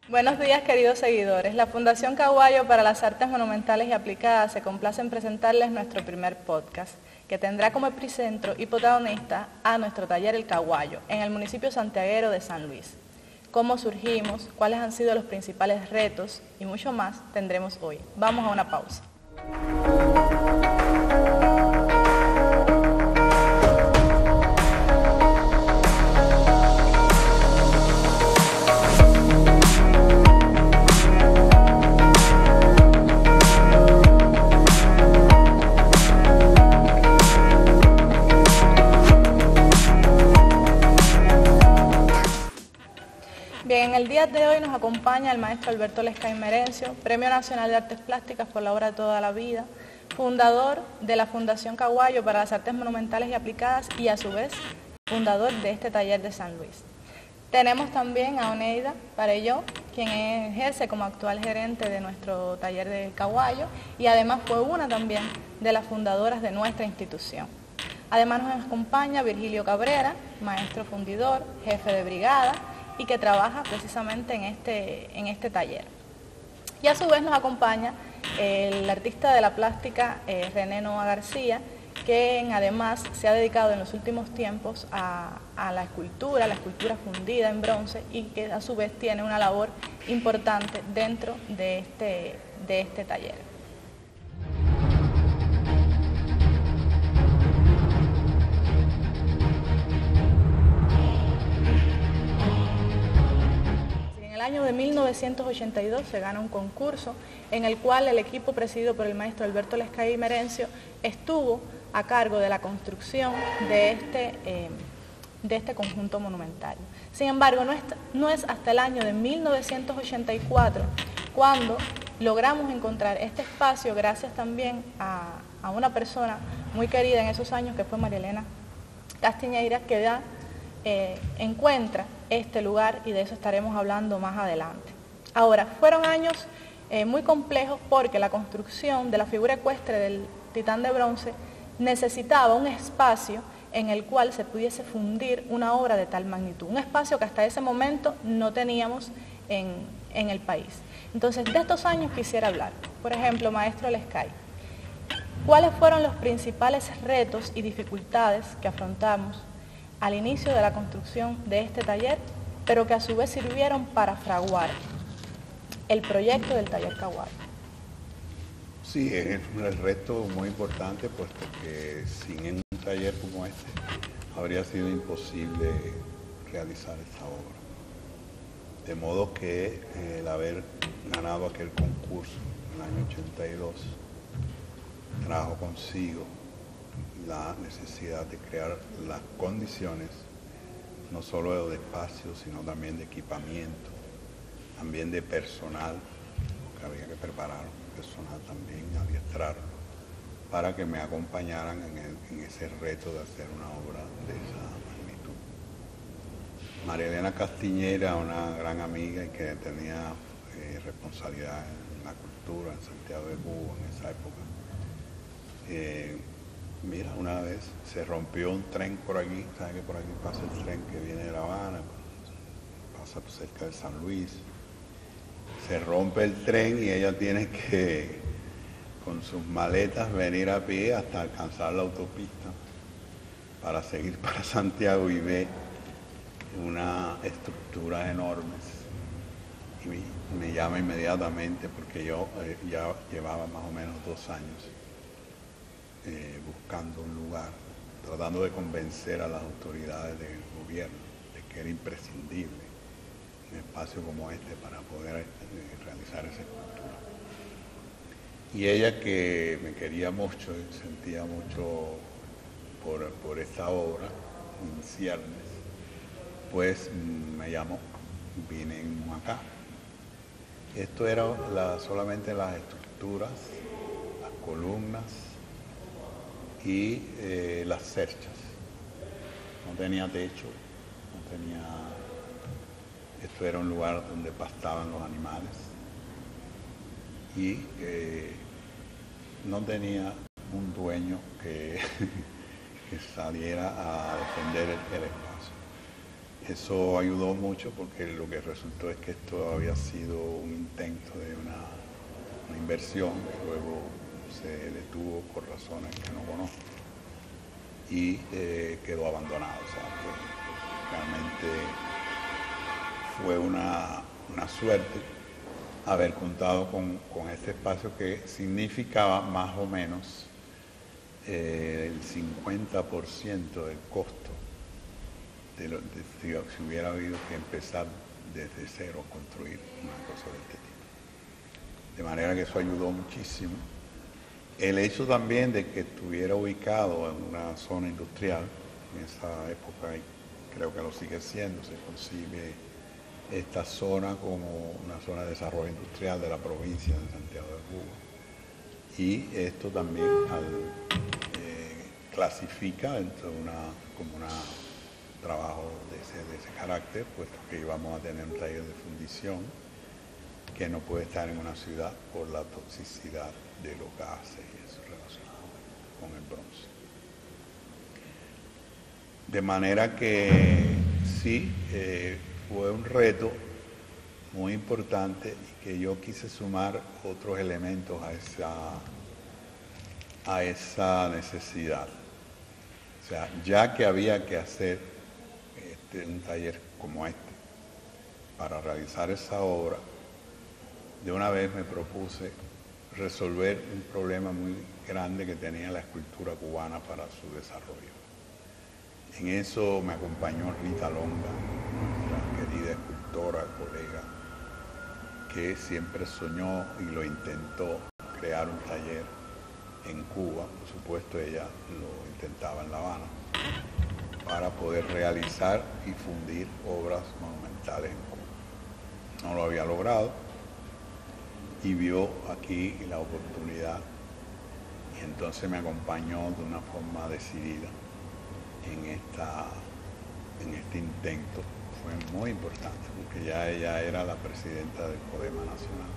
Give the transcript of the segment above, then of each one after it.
Buenos días, queridos seguidores. La Fundación Caguayo para las Artes Monumentales y Aplicadas se complace en presentarles nuestro primer podcast, que tendrá como epicentro y protagonista a nuestro taller El Caguayo, en el municipio santiaguero de San Luis. Cómo surgimos, cuáles han sido los principales retos y mucho más tendremos hoy. Vamos a una pausa. Bien, en el día de hoy nos acompaña el maestro Alberto Lescay Merencio, Premio Nacional de Artes Plásticas por la obra de toda la vida, fundador de la Fundación Caguayo para las Artes Monumentales y Aplicadas y a su vez fundador de este taller de San Luis. Tenemos también a Oneida Parelló, quien ejerce como actual gerente de nuestro taller de Caguayo y además fue una también de las fundadoras de nuestra institución. Además nos acompaña Virgilio Cabrera, maestro fundidor, jefe de brigada, y que trabaja precisamente en este taller. Y a su vez nos acompaña el artista de la plástica René Noa García, quien además se ha dedicado en los últimos tiempos a la escultura fundida en bronce y que a su vez tiene una labor importante dentro de este taller. En el año de 1982 se gana un concurso en el cual el equipo presidido por el maestro Alberto Lescay Merencio estuvo a cargo de la construcción de este conjunto monumental. Sin embargo, no es hasta el año de 1984 cuando logramos encontrar este espacio gracias también a una persona muy querida en esos años que fue María Elena Castiñeira, que encuentra este lugar y de eso estaremos hablando más adelante. Ahora, fueron años muy complejos porque la construcción de la figura ecuestre del titán de bronce necesitaba un espacio en el cual se pudiese fundir una obra de tal magnitud, un espacio que hasta ese momento no teníamos en el país. Entonces, de estos años quisiera hablar. Por ejemplo, maestro Lescay, ¿cuáles fueron los principales retos y dificultades que afrontamos al inicio de la construcción de este taller, pero que a su vez sirvieron para fraguar el proyecto del taller Caguayo? Sí, es un reto muy importante, puesto que sin un taller como este habría sido imposible realizar esta obra. De modo que el haber ganado aquel concurso en el año 82 trajo consigo la necesidad de crear las condiciones, no solo de espacio, sino también de equipamiento, también de personal, que había que preparar personal también, adiestrarlo, para que me acompañaran en ese reto de hacer una obra de esa magnitud. María Elena Castiñeira, una gran amiga y que tenía responsabilidad en la cultura en Santiago de Cuba en esa época, mira, una vez se rompió un tren por aquí, ¿sabes que por aquí pasa el tren que viene de La Habana? Pasa cerca de San Luis. Se rompe el tren y ella tiene que, con sus maletas, venir a pie hasta alcanzar la autopista para seguir para Santiago y ver unas estructuras enormes y me llama inmediatamente porque yo ya llevaba más o menos 2 años buscando un lugar, tratando de convencer a las autoridades del gobierno de que era imprescindible un espacio como este para poder realizar esa escultura. Y ella, que me quería mucho y sentía mucho por esta obra en ciernes, pues me llamó, vine acá. Esto era solamente las estructuras, las columnas y las cerchas. No tenía techo, no tenía... Esto era un lugar donde pastaban los animales y no tenía un dueño que, que saliera a defender el espacio. Eso ayudó mucho porque lo que resultó es que esto había sido un intento de una inversión que luego se detuvo por razones que no conozco y quedó abandonado. O sea, que realmente fue una suerte haber contado con este espacio que significaba más o menos el 50% del costo si hubiera habido que empezar desde cero a construir una cosa de este tipo. De manera que eso ayudó muchísimo. El hecho también de que estuviera ubicado en una zona industrial, en esa época, y creo que lo sigue siendo, se concibe esta zona como una zona de desarrollo industrial de la provincia de Santiago de Cuba. Y esto también clasifica dentro de como un trabajo de ese carácter, puesto que íbamos a tener un taller de fundición que no puede estar en una ciudad por la toxicidad de los gases y eso relacionado con el bronce. De manera que sí, fue un reto muy importante y que yo quise sumar otros elementos a esa necesidad. O sea, ya que había que hacer un taller como este para realizar esa obra, de una vez me propuse resolver un problema muy grande que tenía la escultura cubana para su desarrollo. En eso me acompañó Rita Longa, nuestra querida escultora, colega, que siempre soñó y lo intentó crear un taller en Cuba. Por supuesto, ella lo intentaba en La Habana, para poder realizar y fundir obras monumentales en Cuba. No lo había logrado y vio aquí la oportunidad y entonces me acompañó de una forma decidida en este intento. Fue muy importante porque ya ella era la presidenta del CODEMA Nacional,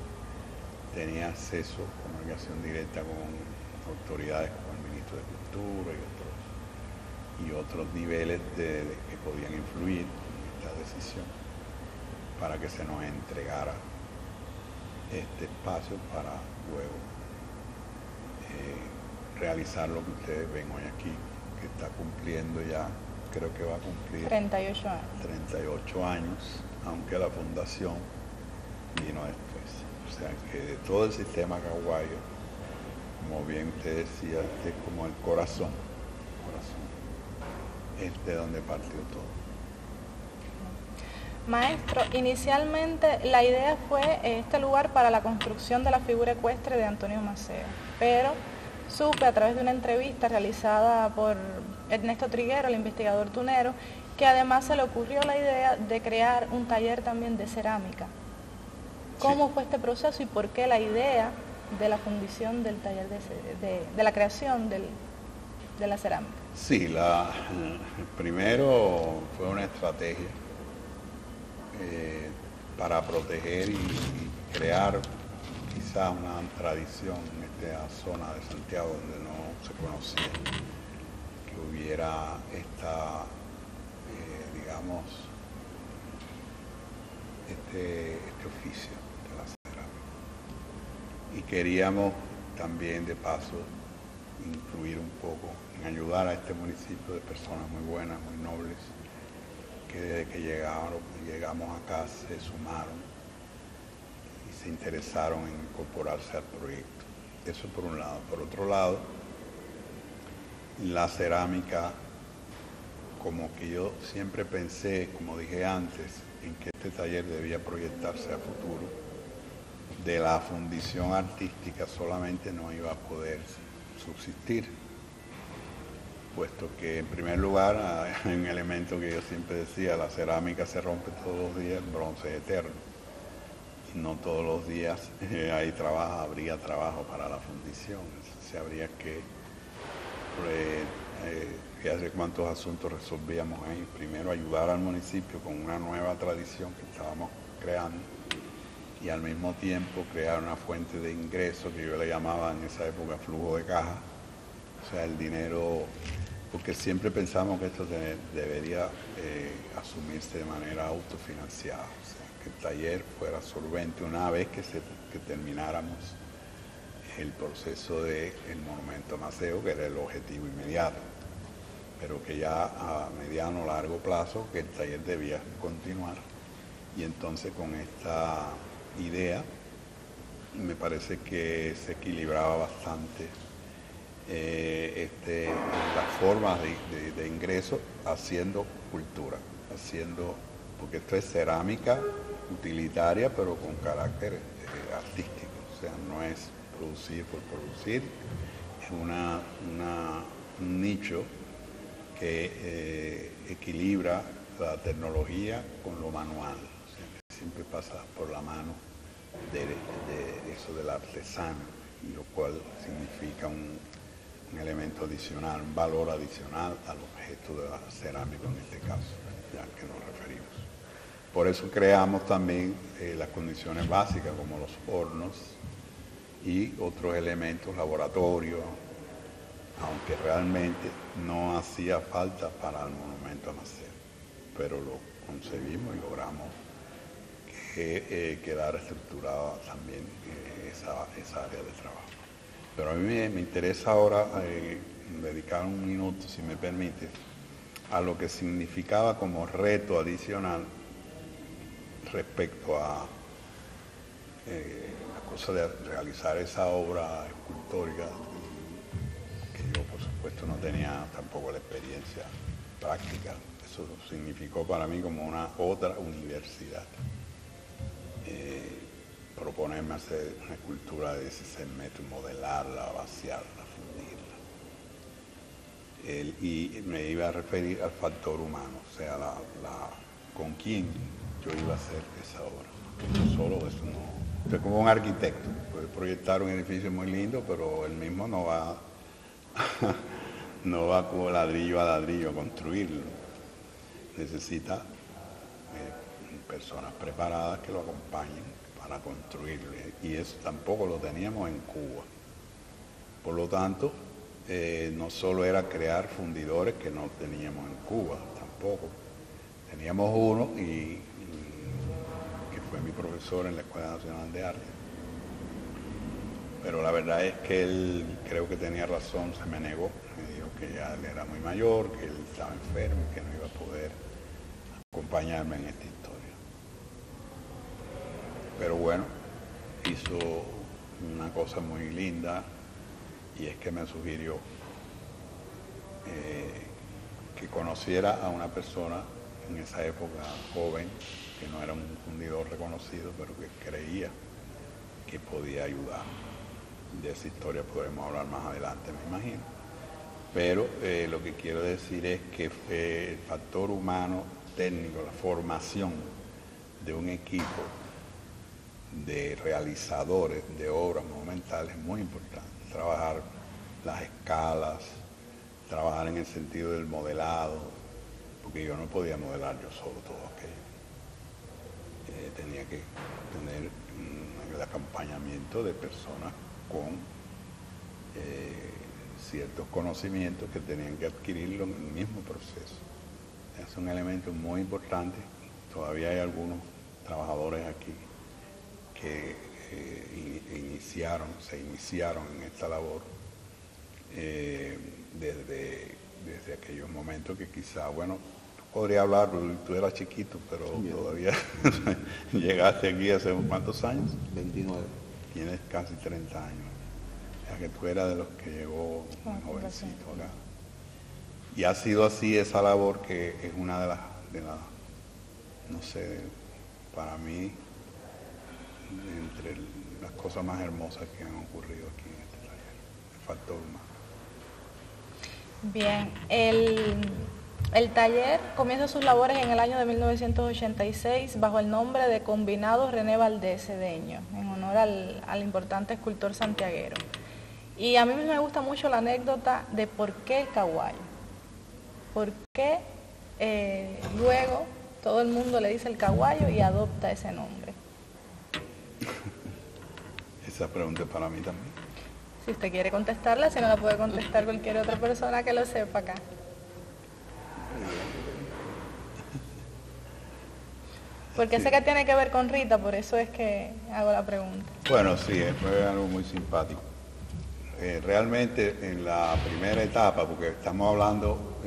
tenía acceso, comunicación directa con autoridades como el ministro de Cultura y otros niveles que podían influir en esta decisión para que se nos entregara este espacio para luego realizar lo que ustedes ven hoy aquí, que está cumpliendo ya, creo que va a cumplir 38 años. 38 años, aunque la fundación vino después. O sea que de todo el sistema caguayo, como bien usted decía, es como el corazón, es de donde partió todo. Maestro, inicialmente la idea fue este lugar para la construcción de la figura ecuestre de Antonio Maceo, pero supe a través de una entrevista realizada por Ernesto Triguero, el investigador tunero, que además se le ocurrió la idea de crear un taller también de cerámica. ¿Cómo Sí. fue este proceso y por qué la idea de la fundición del taller de la creación de la cerámica? Sí, primero fue una estrategia para proteger y crear quizás una tradición en esta zona de Santiago donde no se conocía que hubiera digamos, este oficio de la cerámica. Y queríamos también de paso influir un poco en ayudar a este municipio de personas muy buenas, muy nobles, que desde que llegamos acá se sumaron y se interesaron en incorporarse al proyecto. Eso por un lado. Por otro lado, la cerámica, como que yo siempre pensé, como dije antes, en que este taller debía proyectarse a futuro. De la fundición artística solamente no iba a poder subsistir, puesto que en primer lugar hay un elemento que yo siempre decía: la cerámica se rompe todos los días, el bronce es eterno, y no todos los días habría trabajo para la fundición. Entonces habría que fíjate cuántos asuntos resolvíamos ahí. Primero, ayudar al municipio con una nueva tradición que estábamos creando, y al mismo tiempo crear una fuente de ingreso que yo le llamaba en esa época flujo de caja, o sea, el dinero, porque siempre pensamos que esto debería asumirse de manera autofinanciada, o sea, que el taller fuera solvente una vez que termináramos el proceso del monumento a Maceo, que era el objetivo inmediato, pero que ya a mediano o largo plazo que el taller debía continuar. Y entonces con esta idea me parece que se equilibraba bastante las formas de ingreso haciendo cultura, porque esto es cerámica utilitaria pero con carácter artístico, o sea, no es producir por producir, es un nicho que equilibra la tecnología con lo manual, o sea, que siempre pasa por la mano de eso del artesano, y lo cual significa un elemento adicional, un valor adicional al objeto de la cerámica en este caso, ya que nos referimos. Por eso creamos también las condiciones básicas como los hornos y otros elementos, laboratorios, aunque realmente no hacía falta para el monumento a Maceo, pero lo concebimos y logramos que quedara estructurada también esa área de trabajo. Pero a mí me interesa ahora dedicar un minuto, si me permite, a lo que significaba como reto adicional respecto a la cosa de realizar esa obra escultórica, que yo por supuesto no tenía tampoco la experiencia práctica. Eso significó para mí como una otra universidad. Proponerme hacer una escultura de 16 metros, modelarla, vaciarla, fundirla. Y me iba a referir al factor humano, o sea, con quién yo iba a hacer esa obra. Yo solo, eso no. Soy como un arquitecto, puede proyectar un edificio muy lindo, pero él mismo no va como ladrillo a ladrillo a construirlo. Necesita personas preparadas que lo acompañen para construirlo, y eso tampoco lo teníamos en Cuba. Por lo tanto, no solo era crear fundidores, que no teníamos en Cuba tampoco. Teníamos uno que fue mi profesor en la Escuela Nacional de Arte, pero la verdad es que él, creo que tenía razón, se me negó, me dijo que ya él era muy mayor, que él estaba enfermo y que no iba a poder acompañarme en esta historia. Pero bueno, hizo una cosa muy linda, y es que me sugirió que conociera a una persona en esa época joven, que no era un fundidor reconocido, pero que creía que podía ayudar. De esa historia podremos hablar más adelante, me imagino. Pero lo que quiero decir es que el factor humano técnico, la formación de un equipo de realizadores de obras monumentales es muy importante. Trabajar las escalas, trabajar en el sentido del modelado, porque yo no podía modelar yo solo todo aquello. Tenía que tener el acompañamiento de personas con ciertos conocimientos que tenían que adquirirlo en el mismo proceso. Es un elemento muy importante. Todavía hay algunos trabajadores aquí que se iniciaron en esta labor desde aquellos momentos que quizá, bueno, podría hablar, porque tú eras chiquito, pero todavía llegaste aquí hace ¿cuántos años? 29. Tienes casi 30 años. O sea que tú eras de los que llegó muy jovencito acá. Y ha sido así esa labor que es una de las no sé, para mí, entre las cosas más hermosas que han ocurrido aquí en este taller. Me faltó más. Bien, el taller comienza sus labores en el año de 1986 bajo el nombre de Combinado René Valdés Cedeño, en honor al importante escultor santiaguero. Y a mí me gusta mucho la anécdota de por qué el caguayo. ¿Por qué luego todo el mundo le dice el caguayo y adopta ese nombre? Esa pregunta es para mí también. Si usted quiere contestarla, si no la puede contestar cualquier otra persona que lo sepa acá. Porque sé que tiene que ver con Rita, por eso es que hago la pregunta. Bueno, sí, fue algo muy simpático. Realmente en la primera etapa, porque estamos hablando,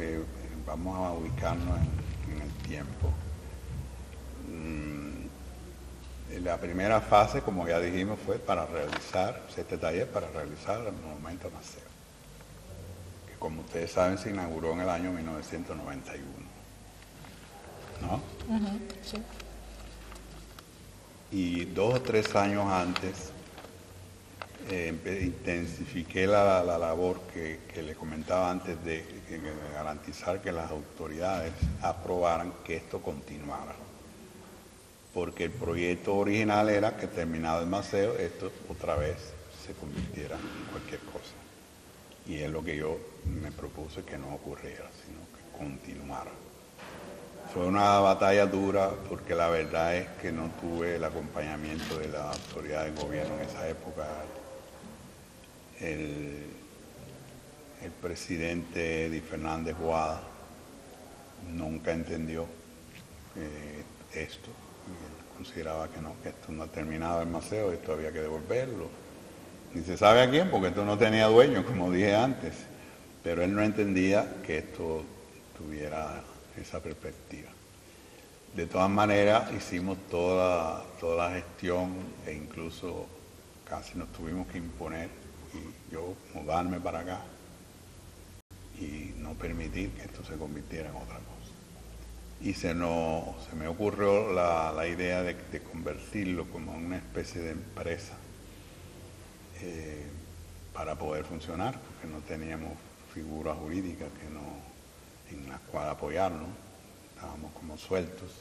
vamos a ubicarnos en el tiempo. La primera fase, como ya dijimos, fue para realizar, este taller para realizar el monumento a Maceo, que como ustedes saben se inauguró en el año 1991. ¿No? Sí. Y 2 o 3 años antes intensifiqué la labor que le comentaba antes de garantizar que las autoridades aprobaran que esto continuara. Porque el proyecto original era que terminado el Maceo, esto otra vez se convirtiera en cualquier cosa. Y es lo que yo me propuse que no ocurriera, sino que continuara. Fue una batalla dura porque la verdad es que no tuve el acompañamiento de la autoridad del gobierno en esa época. El presidente Eddie Fernández Guada nunca entendió esto. Él consideraba que no, que esto no ha terminado el Maceo, esto había que devolverlo. Ni se sabe a quién, porque esto no tenía dueño, como dije antes. Pero él no entendía que esto tuviera esa perspectiva. De todas maneras, hicimos toda la gestión e incluso casi nos tuvimos que imponer y yo mudarme para acá y no permitir que esto se convirtiera en otra cosa. Y se me ocurrió la idea de convertirlo como una especie de empresa para poder funcionar, porque no teníamos figura jurídica en la cual apoyarnos, estábamos como sueltos.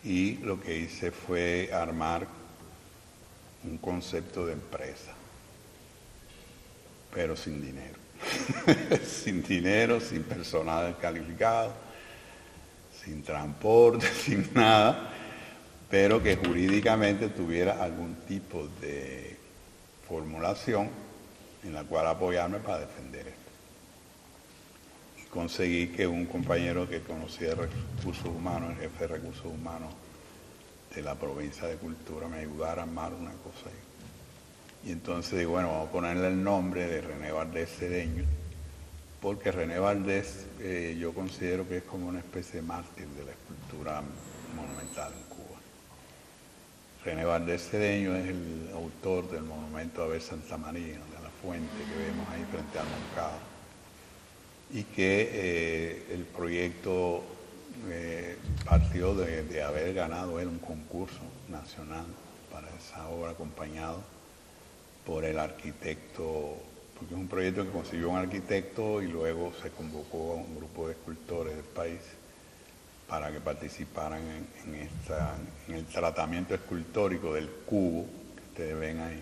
Y lo que hice fue armar un concepto de empresa, pero sin dinero. Sin dinero, sin personal calificado, sin transporte, sin nada, pero que jurídicamente tuviera algún tipo de formulación en la cual apoyarme para defender esto. Y conseguí que un compañero que conocía de recursos humanos, el jefe de recursos humanos de la provincia de Cultura, me ayudara a armar una cosa ahí. Y entonces digo, bueno, vamos a ponerle el nombre de René Valdés Cedeño, porque René Valdés yo considero que es como una especie de mártir de la escultura monumental en Cuba. René Valdés Cedeño es el autor del monumento a Abel Santa María, de la fuente que vemos ahí frente al Moncada, y que el proyecto partió de haber ganado él un concurso nacional para esa obra, acompañado por el arquitecto, porque es un proyecto que consiguió un arquitecto y luego se convocó a un grupo de escultores del país para que participaran en el tratamiento escultórico del cubo que ustedes ven ahí,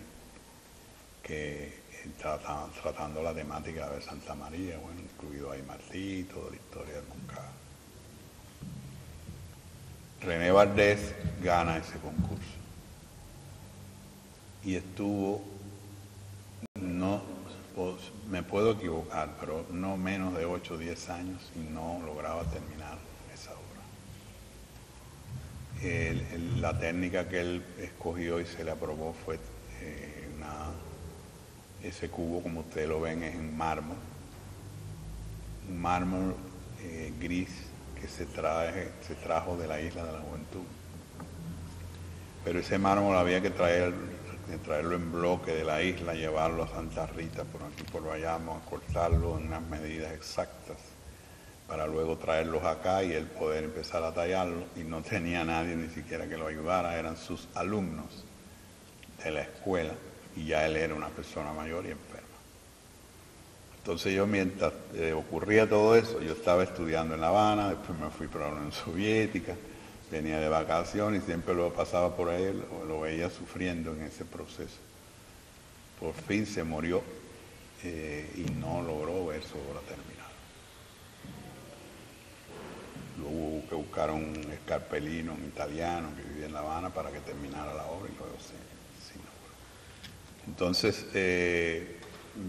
que tratando la temática de Santa María, bueno, incluido ahí Martí, toda la historia del Moncada. René Valdés gana ese concurso y estuvo, me puedo equivocar, pero no menos de 8 o 10 años y no lograba terminar esa obra. La técnica que él escogió y se le aprobó fue ese cubo, como ustedes lo ven, es en mármol. Un mármol gris que se trajo de la Isla de la Juventud. Pero ese mármol había que traerlo en bloque de la isla, llevarlo a Santa Rita, por aquí por Bayamo, a cortarlo en unas medidas exactas, para luego traerlos acá y él poder empezar a tallarlo, y no tenía nadie ni siquiera que lo ayudara, eran sus alumnos de la escuela, y ya él era una persona mayor y enferma. Entonces yo, mientras ocurría todo eso, yo estaba estudiando en La Habana, después me fui para la Unión Soviética, venía de vacaciones y siempre lo pasaba por ahí, lo veía sufriendo en ese proceso. Por fin se murió y no logró ver su obra terminada. Luego hubo que buscar un escarpelino, un italiano que vivía en La Habana para que terminara la obra y luego se inauguró. Entonces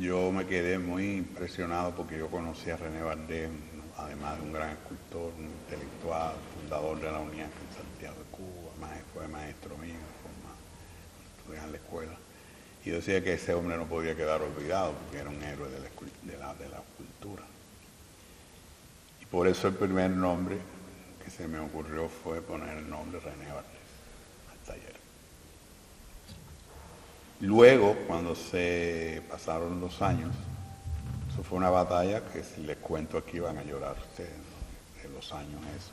yo me quedé muy impresionado porque yo conocí a René Valdés, además de un gran escultor, un intelectual, fundador de la UNIAC en Santiago de Cuba, fue maestro mío, estudié en la escuela. Y yo decía que ese hombre no podía quedar olvidado porque era un héroe de la cultura. Y por eso el primer nombre que se me ocurrió fue poner el nombre René Valdés al taller. Luego, cuando se pasaron los años, eso fue una batalla que si les cuento aquí van a llorar ustedes, ¿no? De los años eso,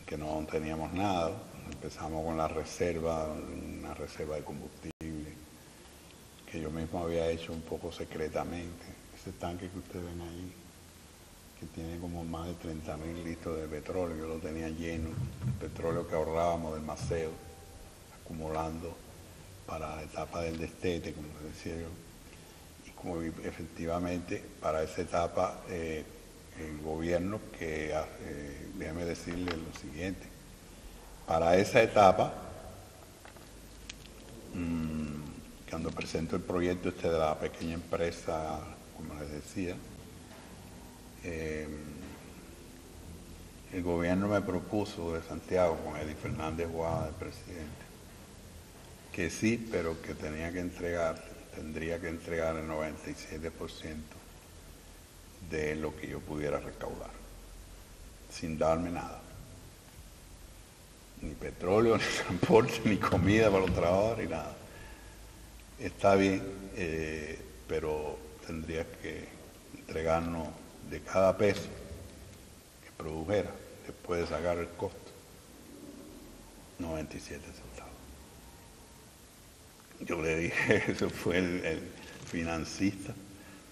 que no teníamos nada. Empezamos con la reserva, una reserva de combustible, que yo mismo había hecho un poco secretamente. Ese tanque que ustedes ven ahí, que tiene como más de 30.000 litros de petróleo, yo lo tenía lleno, el petróleo que ahorrábamos del maceo, acumulando para la etapa del destete, como decía yo. Como efectivamente para esa etapa el gobierno, que déjame decirle lo siguiente, para esa etapa, cuando presento el proyecto de la pequeña empresa, como les decía, el gobierno me propuso de Santiago, con Eddie Fernández Guada, el presidente, que sí, pero que tendría que entregar el 97% de lo que yo pudiera recaudar, sin darme nada. Ni petróleo, ni transporte, ni comida para los trabajadores, ni nada. Está bien, pero tendría que entregarnos de cada peso que produjera, después de sacar el costo, 97 centavos. Yo le dije, eso fue el financista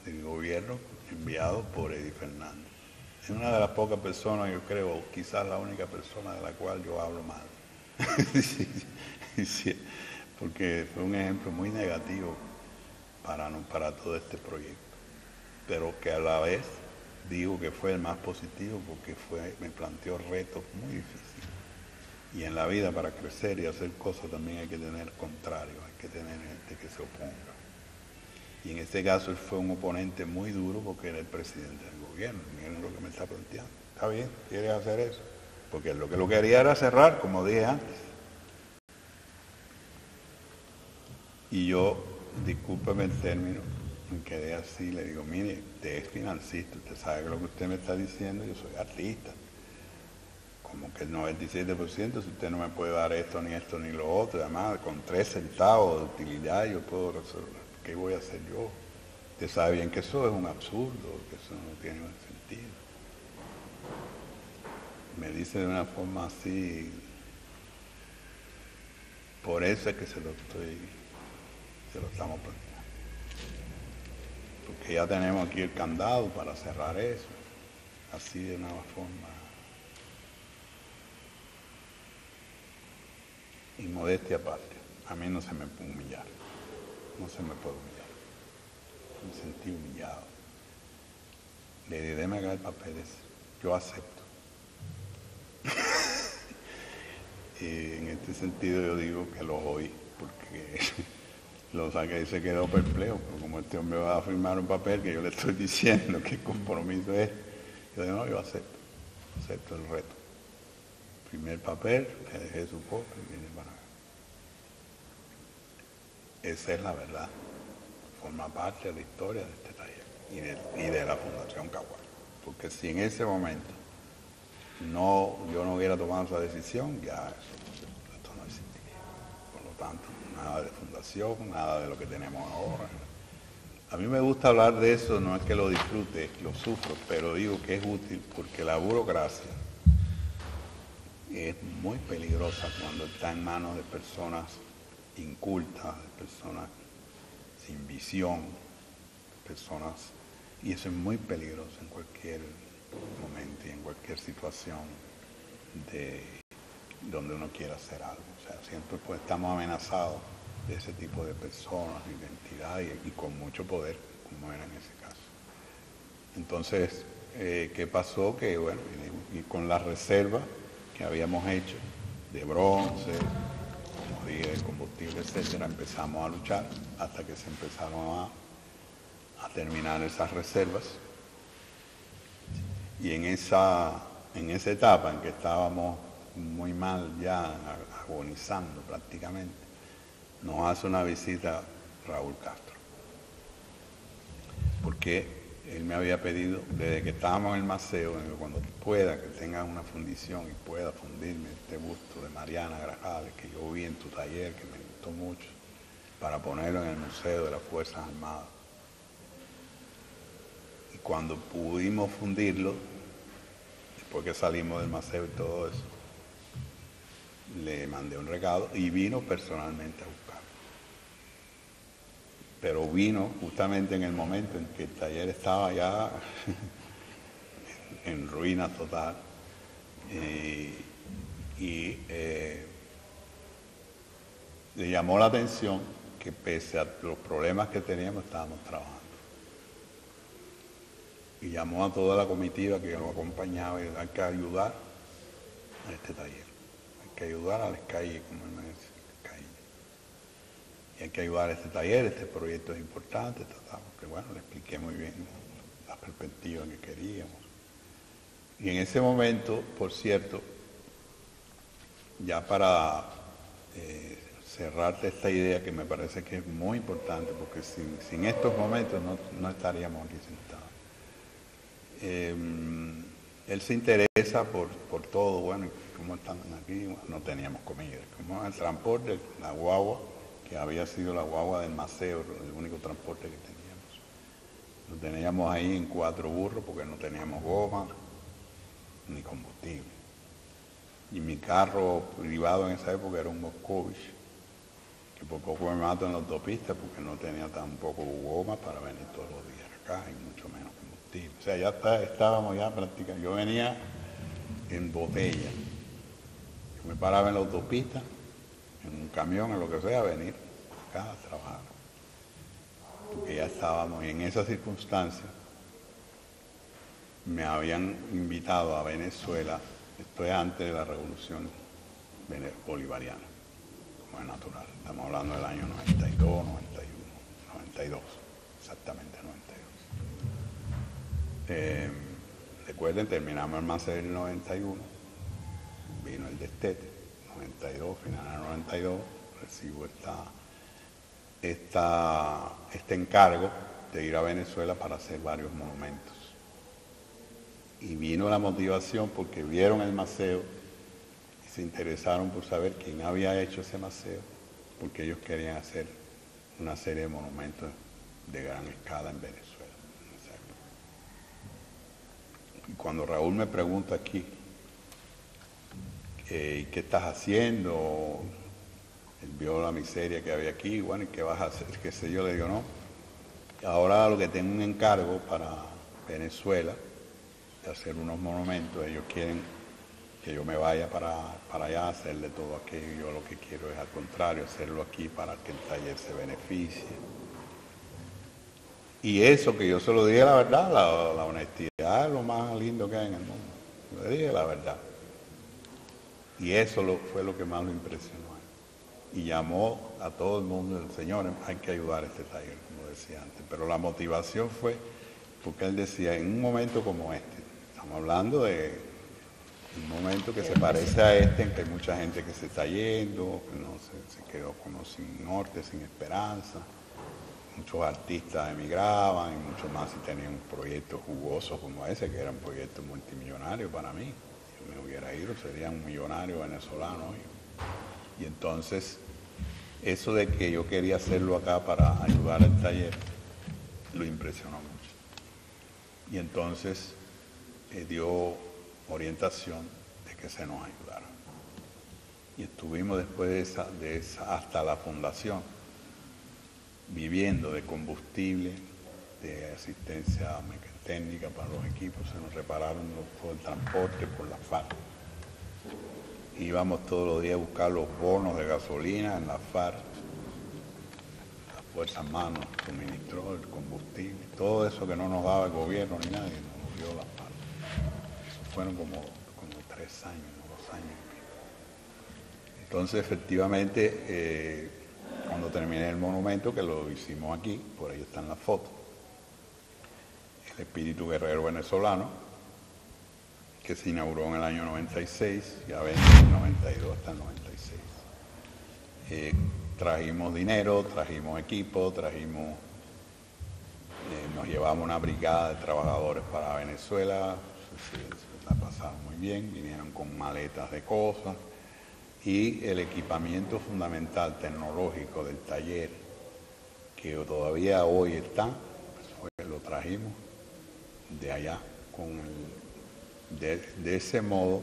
del gobierno enviado por Eddie Fernández. Es una de las pocas personas, yo creo, quizás la única persona de la cual yo hablo mal. Sí, porque fue un ejemplo muy negativo para todo este proyecto. Pero que a la vez digo que fue el más positivo porque me planteó retos muy difíciles. Y en la vida, para crecer y hacer cosas, también hay que tener contrarios, hay que tener gente que se oponga. Y en este caso él fue un oponente muy duro porque era el presidente del gobierno. Miren lo que me está planteando. Está bien, ¿quieres hacer eso? Porque él lo que lo quería era cerrar, como dije antes. Y yo, discúlpeme el término, me quedé así, le digo, mire, usted es financista, usted sabe que lo que usted me está diciendo, yo soy artista. Como que el 97%, si usted no me puede dar esto, ni lo otro, además con 3 centavos de utilidad yo puedo resolver. ¿Qué voy a hacer yo? Usted sabe bien que eso es un absurdo, que eso no tiene sentido. Me dice de una forma así, por eso es que se lo estamos planteando. Porque ya tenemos aquí el candado para cerrar eso, así de una forma. Y modestia aparte, a mí no se me puede humillar, no se me puede humillar. Me sentí humillado. Le dije, déme acá el papel ese, yo acepto. Y en este sentido yo digo que lo oí, porque lo saqué y se quedó perplejo, pero como este hombre va a firmar un papel que yo le estoy diciendo que el compromiso es, yo digo, no, yo acepto el reto. Primer papel, le dejé su foto y vine para acá. Esa es la verdad. Forma parte de la historia de este taller y de la Fundación Caguán. porque si en ese momento yo no hubiera tomado esa decisión, ya esto no existiría. Por lo tanto, nada de fundación, nada de lo que tenemos ahora. A mí me gusta hablar de eso, no es que lo disfrute, lo sufro, pero digo que es útil porque la burocracia es muy peligrosa cuando está en manos de personas incultas, de personas sin visión, personas, y eso es muy peligroso en cualquier momento y en cualquier situación donde uno quiera hacer algo. O sea, siempre pues estamos amenazados de ese tipo de personas, de identidad y con mucho poder, como era en ese caso. Entonces, ¿qué pasó? Que bueno, y con la reserva que habíamos hecho de bronce, como dije, de combustible, etcétera, empezamos a luchar hasta que se empezaron a terminar esas reservas. Y en esa etapa en que estábamos muy mal ya, agonizando prácticamente, nos hace una visita Raúl Castro. Porque él me había pedido, desde que estábamos en el Maceo, cuando pueda, que tengas una fundición y pueda fundirme este busto de Mariana Grajales, que yo vi en tu taller, que me gustó mucho, para ponerlo en el Museo de las Fuerzas Armadas. Y cuando pudimos fundirlo, después que salimos del Maceo y todo eso, le mandé un recado y vino personalmente a buscarlo. Pero vino justamente en el momento en que el taller estaba ya en ruina total. Le llamó la atención que pese a los problemas que teníamos, estábamos trabajando. Y llamó a toda la comitiva que lo acompañaba y hay que ayudar a este taller. Hay que ayudar a las calles, como él me decía, calles. Y hay que ayudar a este taller, este proyecto es importante, porque bueno, le expliqué muy bien la perspectiva que queríamos. Y en ese momento, por cierto, ya para cerrarte esta idea que me parece que es muy importante, porque sin estos momentos no estaríamos aquí sentados. Él se interesa por todo, bueno, ¿cómo están aquí? Bueno, no teníamos comida, como el transporte, la guagua, que había sido la guagua del Maceo, el único transporte que teníamos. Lo teníamos ahí en 4 burros porque no teníamos goma ni combustible. Y mi carro privado en esa época era un Moscovich, que por poco me mato en la autopista porque no tenía tampoco goma para venir todos los días acá y mucho menos combustible. O sea, ya estábamos ya practicando. Yo venía en botella. Yo me paraba en la autopista, en un camión, en lo que sea, a venir acá a trabajar. Porque ya estábamos, y en esas circunstancias me habían invitado a Venezuela, esto es antes de la revolución bolivariana, como es natural. Estamos hablando del año 92, 91, 92, exactamente 92. Recuerden, terminamos el Maceo del 91, vino el destete, 92, final del 92, recibo este encargo de ir a Venezuela para hacer varios monumentos. Y vino la motivación porque vieron el Maceo y se interesaron por saber quién había hecho ese Maceo, porque ellos querían hacer una serie de monumentos de gran escala en Venezuela. Y cuando Raúl me pregunta aquí, ¿qué estás haciendo? Él vio la miseria que había aquí, bueno, ¿y qué vas a hacer? ¿Qué sé yo? Le digo, no. Ahora lo que tengo un encargo para Venezuela, de hacer unos monumentos, ellos quieren que yo me vaya para allá a hacerle todo aquello. Yo lo que quiero es al contrario, hacerlo aquí para que el taller se beneficie. Y eso que yo se lo dije la verdad, la honestidad es lo más lindo que hay en el mundo. Le dije la verdad. Y eso fue lo que más lo impresionó. Y llamó a todo el mundo, señores, hay que ayudar a este taller, como decía antes. Pero la motivación fue porque él decía, en un momento como este, estamos hablando de un momento que se parece a este, en que hay mucha gente que se está yendo, que no se quedó como sin norte, sin esperanza. muchos artistas emigraban y muchos más si tenían proyectos jugosos como ese, que eran proyectos multimillonarios para mí. Si me hubiera ido, sería un millonario venezolano hoy. Y entonces, eso de que yo quería hacerlo acá para ayudar al taller, lo impresionó mucho. Y entonces dio orientación de que se nos ayudara. Y estuvimos después de esa hasta la fundación, viviendo de combustible, de asistencia técnica para los equipos. Se nos repararon todo el transporte por la FARC. Íbamos todos los días a buscar los bonos de gasolina en la FARC. La Fuerza Armada nos suministró el combustible. Todo eso que no nos daba el gobierno ni nadie, nos dio la FARC. Eso fueron como 3 años, 2 años. Entonces, efectivamente, cuando terminé el monumento, que lo hicimos aquí, por ahí están las fotos, el espíritu guerrero venezolano, que se inauguró en el año 96, ya ven, del 92 hasta el 96. Trajimos dinero, trajimos equipo, nos llevamos una brigada de trabajadores para Venezuela, se la pasaron muy bien, vinieron con maletas de cosas, y el equipamiento fundamental tecnológico del taller, que todavía hoy está, pues lo trajimos de allá, de ese modo,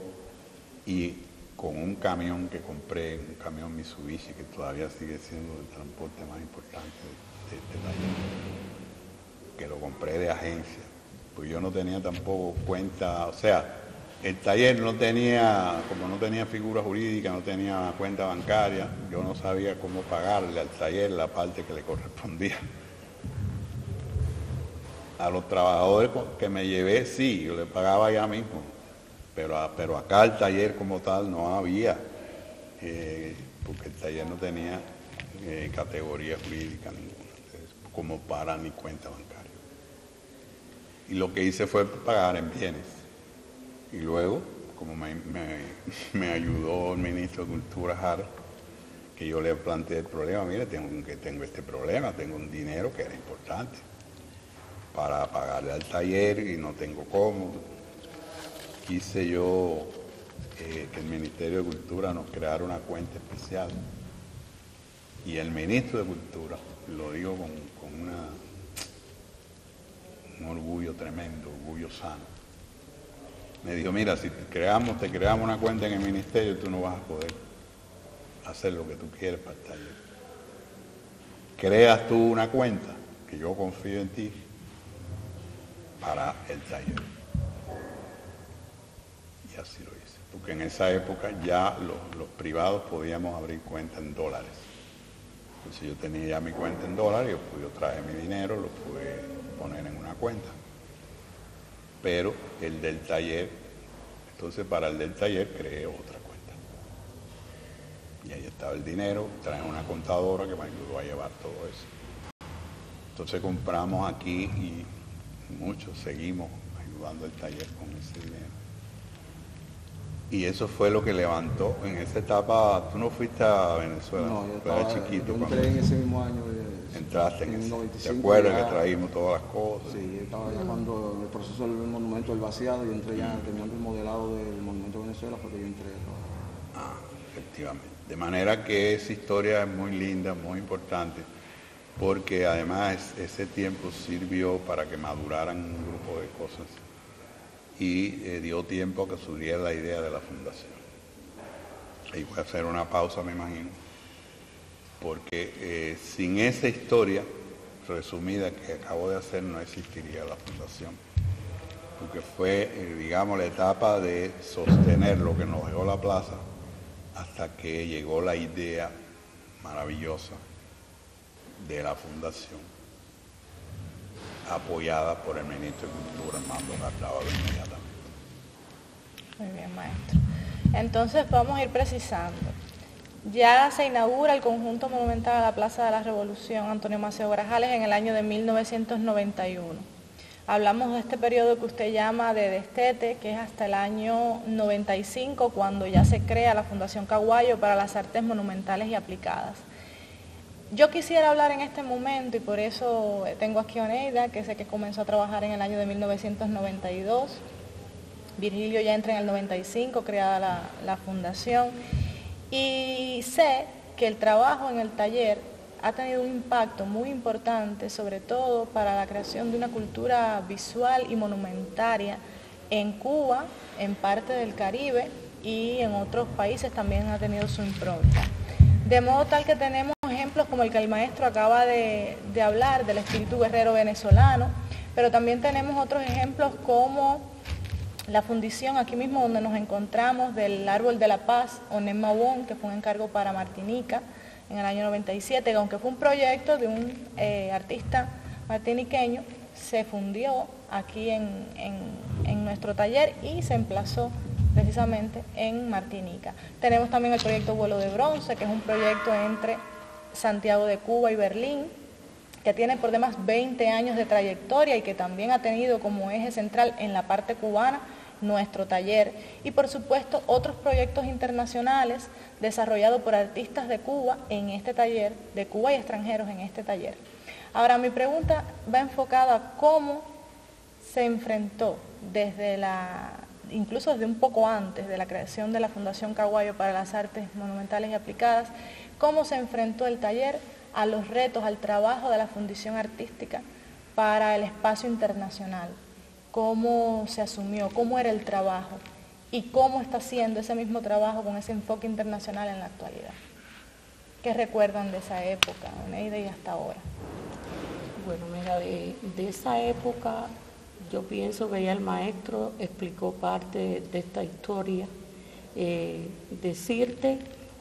y con un camión que compré, un camión Mitsubishi, que todavía sigue siendo el transporte más importante de este taller, que lo compré de agencia, pues yo no tenía tampoco cuenta, o sea, el taller no tenía, como no tenía figura jurídica, no tenía cuenta bancaria, yo no sabía cómo pagarle al taller la parte que le correspondía. A los trabajadores que me llevé, sí, yo le pagaba ya mismo, pero acá el taller como tal no había, porque el taller no tenía categoría jurídica ninguna, como para ni cuenta bancaria. Y lo que hice fue pagar en bienes. Y luego, como me ayudó el ministro de Cultura, Jara, que yo le planteé el problema, mire, tengo este problema, tengo un dinero que era importante para pagarle al taller y no tengo cómo. Quise yo que el Ministerio de Cultura nos creara una cuenta especial. Y el ministro de Cultura, lo digo con un orgullo tremendo, orgullo sano, me dijo, mira, si te creamos una cuenta en el ministerio, tú no vas a poder hacer lo que tú quieres para el taller. Creas tú una cuenta, que yo confío en ti, para el taller. Y así lo hice. Porque en esa época ya los privados podíamos abrir cuenta en dólares. Entonces yo tenía ya mi cuenta en dólares, yo traje mi dinero, lo pude poner en una cuenta. Pero el del taller, entonces para el del taller creé otra cuenta. Y ahí estaba el dinero, traje una contadora que me ayudó a llevar todo eso. Entonces compramos aquí y muchos seguimos ayudando al taller con ese dinero. Y eso fue lo que levantó en esa etapa. Tú no fuiste a Venezuela, no, yo tú eras chiquito. Yo entré en ese mismo año. Entraste en ese. 95. ¿Te acuerdas que trajimos todas las cosas? Sí, estaba ya cuando el proceso del monumento del vaciado y entré ya terminando el modelado del monumento de Venezuela porque yo entré. Efectivamente. De manera que esa historia es muy linda, muy importante, porque además ese tiempo sirvió para que maduraran un grupo de cosas y dio tiempo a que surgiera la idea de la fundación. Y voy a hacer una pausa, me imagino, porque sin esa historia resumida que acabo de hacer no existiría la fundación, porque fue, digamos, la etapa de sostener lo que nos dejó la plaza hasta que llegó la idea maravillosa de la fundación, apoyada por el ministro de Cultura, Armando Cardava, inmediatamente. Muy bien, maestro. Entonces vamos a ir precisando. Ya se inaugura el conjunto monumental a la Plaza de la Revolución Antonio Maceo Grajales en el año de 1991. Hablamos de este periodo que usted llama de destete, que es hasta el año 95, cuando ya se crea la Fundación Caguayo para las Artes Monumentales y Aplicadas. Yo quisiera hablar en este momento, y por eso tengo aquí a Oneida, que sé que comenzó a trabajar en el año de 1992. Virgilio ya entra en el 95, creada la fundación. Y sé que el trabajo en el taller ha tenido un impacto muy importante, sobre todo para la creación de una cultura visual y monumentaria en Cuba, en parte del Caribe y en otros países también ha tenido su impronta. De modo tal que tenemos ejemplos como el que el maestro acaba de hablar, del espíritu guerrero venezolano, pero también tenemos otros ejemplos como la fundición aquí mismo donde nos encontramos del Árbol de la Paz, Onem Mawón, que fue un encargo para Martinica en el año 97, que aunque fue un proyecto de un artista martiniqueño, se fundió aquí en nuestro taller y se emplazó precisamente en Martinica. Tenemos también el proyecto Vuelo de Bronce, que es un proyecto entre Santiago de Cuba y Berlín, que tiene por demás 20 años de trayectoria y que también ha tenido como eje central en la parte cubana nuestro taller. Y por supuesto otros proyectos internacionales desarrollados por artistas de Cuba en este taller, de Cuba y extranjeros en este taller. Ahora mi pregunta va enfocada a cómo se enfrentó incluso desde un poco antes de la creación de la Fundación Caguayo para las Artes Monumentales y Aplicadas, cómo se enfrentó el taller a los retos, al trabajo de la fundición artística para el espacio internacional, cómo se asumió, cómo era el trabajo y cómo está haciendo ese mismo trabajo con ese enfoque internacional en la actualidad. ¿Qué recuerdan de esa época, Oneida, y hasta ahora? Bueno, mira, de esa época yo pienso que ya el maestro explicó parte de esta historia. Decirte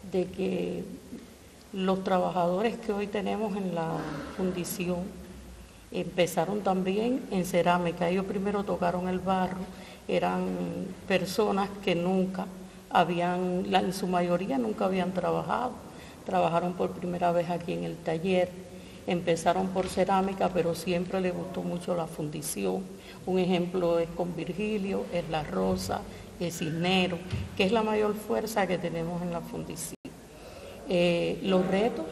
de que los trabajadores que hoy tenemos en la fundición empezaron también en cerámica. Ellos primero tocaron el barro, eran personas que en su mayoría nunca habían trabajado. Trabajaron por primera vez aquí en el taller. Empezaron por cerámica, pero siempre les gustó mucho la fundición. Un ejemplo es con Virgilio, es La Rosa, es Cisnero, que es la mayor fuerza que tenemos en la fundición. Los retos,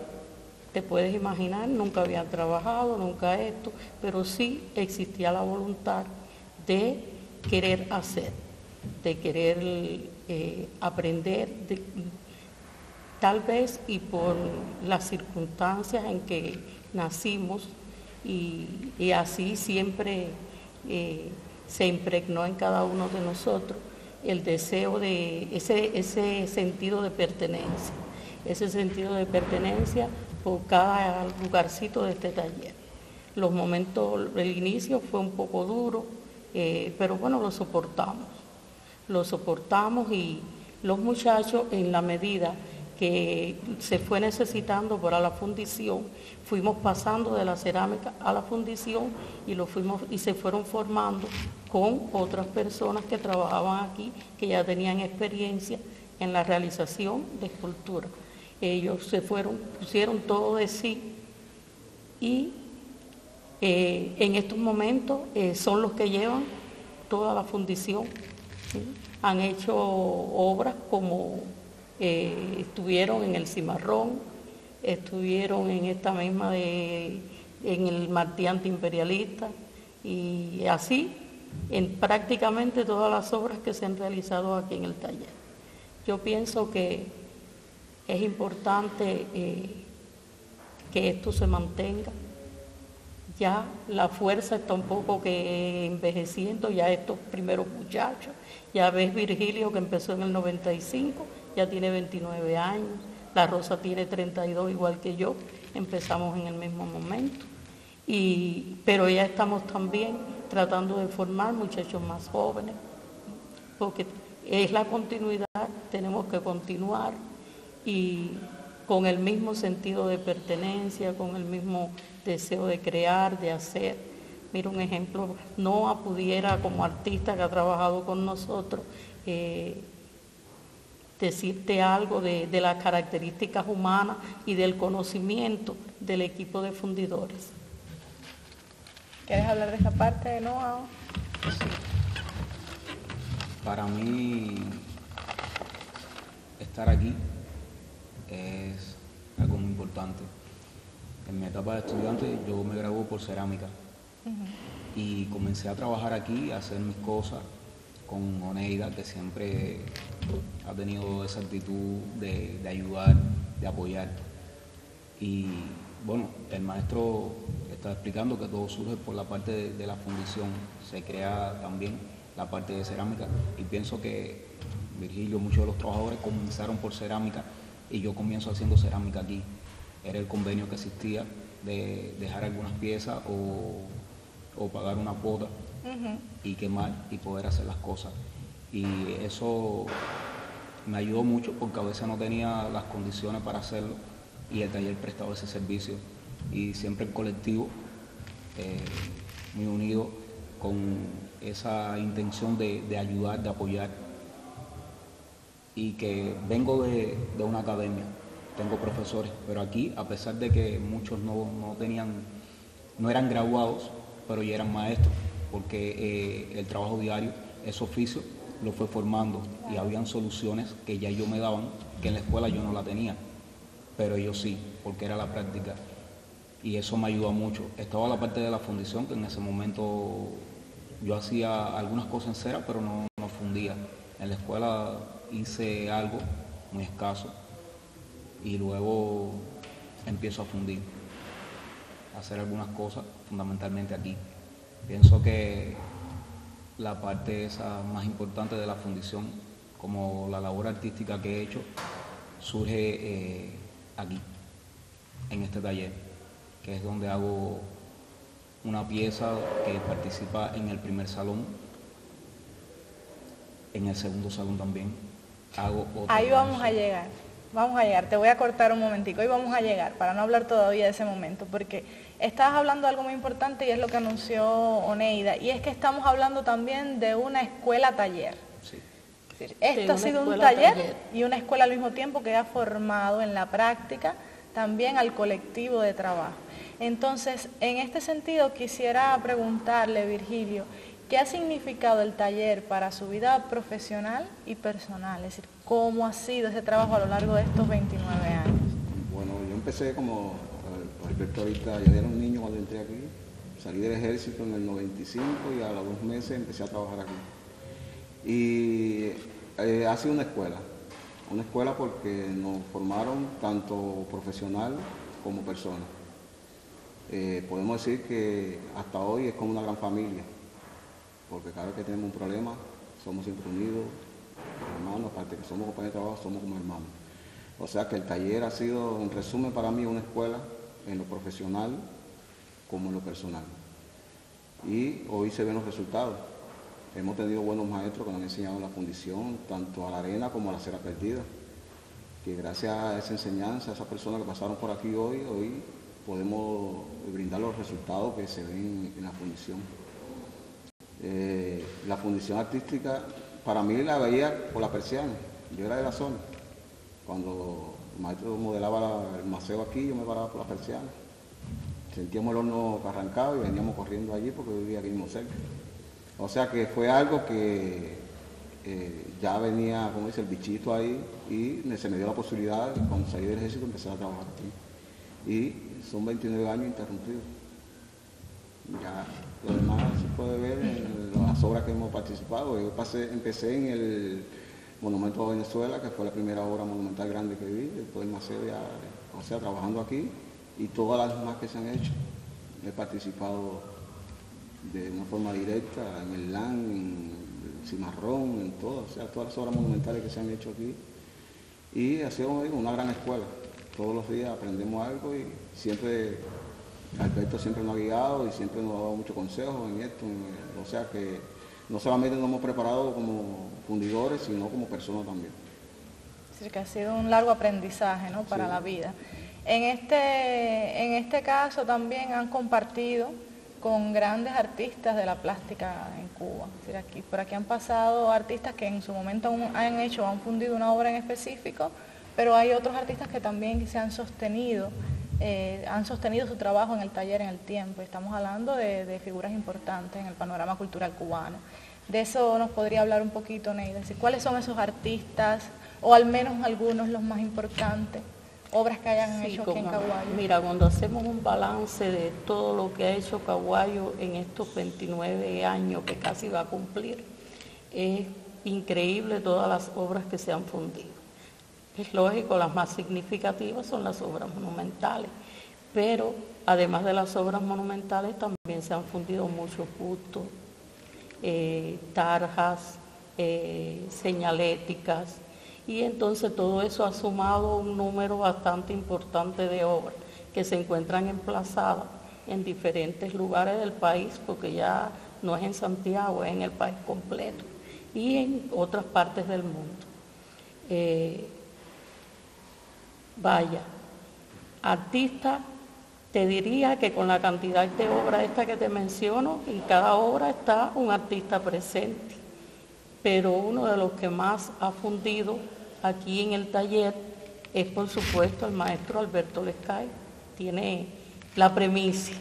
te puedes imaginar, nunca habían trabajado, nunca esto, pero sí existía la voluntad de querer hacer, de querer aprender, tal vez y por las circunstancias en que nacimos y así siempre se impregnó en cada uno de nosotros el deseo de ese sentido de pertenencia. Ese sentido de pertenencia por cada lugarcito de este taller. Los momentos, el inicio fue un poco duro, pero bueno, lo soportamos y los muchachos en la medida que se fue necesitando para la fundición, fuimos pasando de la cerámica a la fundición y se fueron formando con otras personas que trabajaban aquí, que ya tenían experiencia en la realización de escultura. Ellos pusieron todo de sí y en estos momentos son los que llevan toda la fundición. ¿Sí? Han hecho obras como estuvieron en el Cimarrón, estuvieron en esta misma en el Martí Antiimperialista y así en prácticamente todas las obras que se han realizado aquí en el taller. Yo pienso que es importante que esto se mantenga. Ya la fuerza está un poco que envejeciendo, ya estos primeros muchachos, ya ves Virgilio que empezó en el 95, ya tiene 29 años, La Rosa tiene 32 igual que yo, empezamos en el mismo momento, pero ya estamos también tratando de formar muchachos más jóvenes, porque es la continuidad, tenemos que continuar y con el mismo sentido de pertenencia, con el mismo deseo de crear, de hacer. Mira un ejemplo, Noa pudiera como artista que ha trabajado con nosotros decirte algo de las características humanas y del conocimiento del equipo de fundidores. ¿Quieres hablar de esta parte de Noa? Sí. Para mí estar aquí es algo muy importante En mi etapa de estudiante yo me gradué por cerámica y comencé a trabajar aquí, a hacer mis cosas con Oneida, que siempre ha tenido esa actitud de ayudar, de apoyar. Y bueno, el maestro está explicando que todo surge por la parte de la fundición, se crea también la parte de cerámica y pienso que Virgilio, muchos de los trabajadores comenzaron por cerámica y yo comienzo haciendo cerámica aquí. Era el convenio que existía de dejar algunas piezas o pagar una cuota y quemar y poder hacer las cosas. Y eso me ayudó mucho porque a veces no tenía las condiciones para hacerlo y el taller prestaba ese servicio. Y siempre el colectivo, muy unido con esa intención de ayudar, de apoyar. Y que vengo de una academia, tengo profesores, pero aquí, a pesar de que muchos no eran graduados, pero ya eran maestros, porque el trabajo diario, ese oficio, lo fue formando y habían soluciones que ya ellos me daban, que en la escuela yo no la tenía, pero ellos sí, porque era la práctica. Y eso me ayudó mucho. Estaba la parte de la fundición, que en ese momento yo hacía algunas cosas en cera, pero no fundía. En la escuela hice algo muy escaso y luego empiezo a fundir, a hacer algunas cosas fundamentalmente aquí. Pienso que la parte esa más importante de la fundición, como la labor artística que he hecho, surge aquí, en este taller, que es donde hago una pieza que participa en el primer salón, en el segundo salón también. Hago otra. Ahí vamos a llegar, te voy a cortar un momentico, ahí vamos a llegar, para no hablar todavía de ese momento, porque estabas hablando de algo muy importante y es lo que anunció Oneida, y es que estamos hablando también de una escuela-taller. Sí. Es decir, esto ha sido un taller y una escuela al mismo tiempo que ha formado en la práctica también al colectivo de trabajo. Entonces, en este sentido quisiera preguntarle, Virgilio, ¿qué ha significado el taller para su vida profesional y personal? Es decir, ¿cómo ha sido ese trabajo a lo largo de estos 29 años? Bueno, yo empecé como Alberto ahorita, yo era un niño cuando entré aquí, salí del ejército en el 95 y a los 2 meses empecé a trabajar aquí. Y ha sido una escuela porque nos formaron tanto profesional como persona. Podemos decir que hasta hoy es como una gran familia, porque cada vez que tenemos un problema somos siempre unidos, hermanos, aparte que somos compañeros de trabajo, somos como hermanos. O sea que el taller ha sido, en resumen, para mí una escuela en lo profesional como en lo personal. Y hoy se ven los resultados. Hemos tenido buenos maestros que nos han enseñado la fundición, tanto a la arena como a la cera perdida. Que gracias a esa enseñanza, a esas personas que pasaron por aquí hoy podemos brindar los resultados que se ven en la fundición. La fundición artística, para mí la veía por la persiana. Yo era de la zona. Cuando el maestro modelaba el maceo aquí, yo me paraba por la persiana. Sentíamos el horno que arrancaba y veníamos corriendo allí porque vivía aquí mismo cerca. O sea que fue algo que ya venía, como dice, el bichito ahí y se me dio la posibilidad, cuando salí del ejército, empezar a trabajar aquí. Y son 29 años interrumpidos. Ya lo demás se puede ver en las obras que hemos participado. Yo empecé en el Monumento a Venezuela, que fue la primera obra monumental grande que vi, después del maceo ya, o sea, trabajando aquí, y todas las demás que se han hecho. He participado de una forma directa en el LAN, en el Cimarrón, en todo, o sea, todas las obras monumentales que se han hecho aquí. Y ha sido una gran escuela. Todos los días aprendemos algo y siempre, Alberto siempre nos ha guiado y siempre nos ha dado muchos consejos en esto. O sea que no solamente nos hemos preparado como fundidores, sino como personas también. Es decir, que ha sido un largo aprendizaje, ¿no?, para la vida. En este caso también han compartido con grandes artistas de la plástica en Cuba. Es decir, por aquí han pasado artistas que en su momento han fundido una obra en específico, pero hay otros artistas que también se han sostenido su trabajo en el taller en el tiempo. Estamos hablando de figuras importantes en el panorama cultural cubano. De eso nos podría hablar un poquito, Neida. Es decir, ¿cuáles son esos artistas, o al menos algunos los más importantes, obras que hayan Sí, hecho aquí en Caguayo. mira, cuando hacemos un balance de todo lo que ha hecho Caguayo en estos 29 años que casi va a cumplir, es increíble todas las obras que se han fundido. Es lógico, las más significativas son las obras monumentales, pero además de las obras monumentales también se han fundido muchos bustos, tarjas, señaléticas, y entonces todo eso ha sumado un número bastante importante de obras que se encuentran emplazadas en diferentes lugares del país, porque ya no es en Santiago, es en el país completo y en otras partes del mundo. Vaya, artistas, te diría que con la cantidad de obras esta que te menciono, en cada obra está un artista presente, pero uno de los que más ha fundido aquí en el taller es, por supuesto, el maestro Alberto Lescay. Tiene la premisa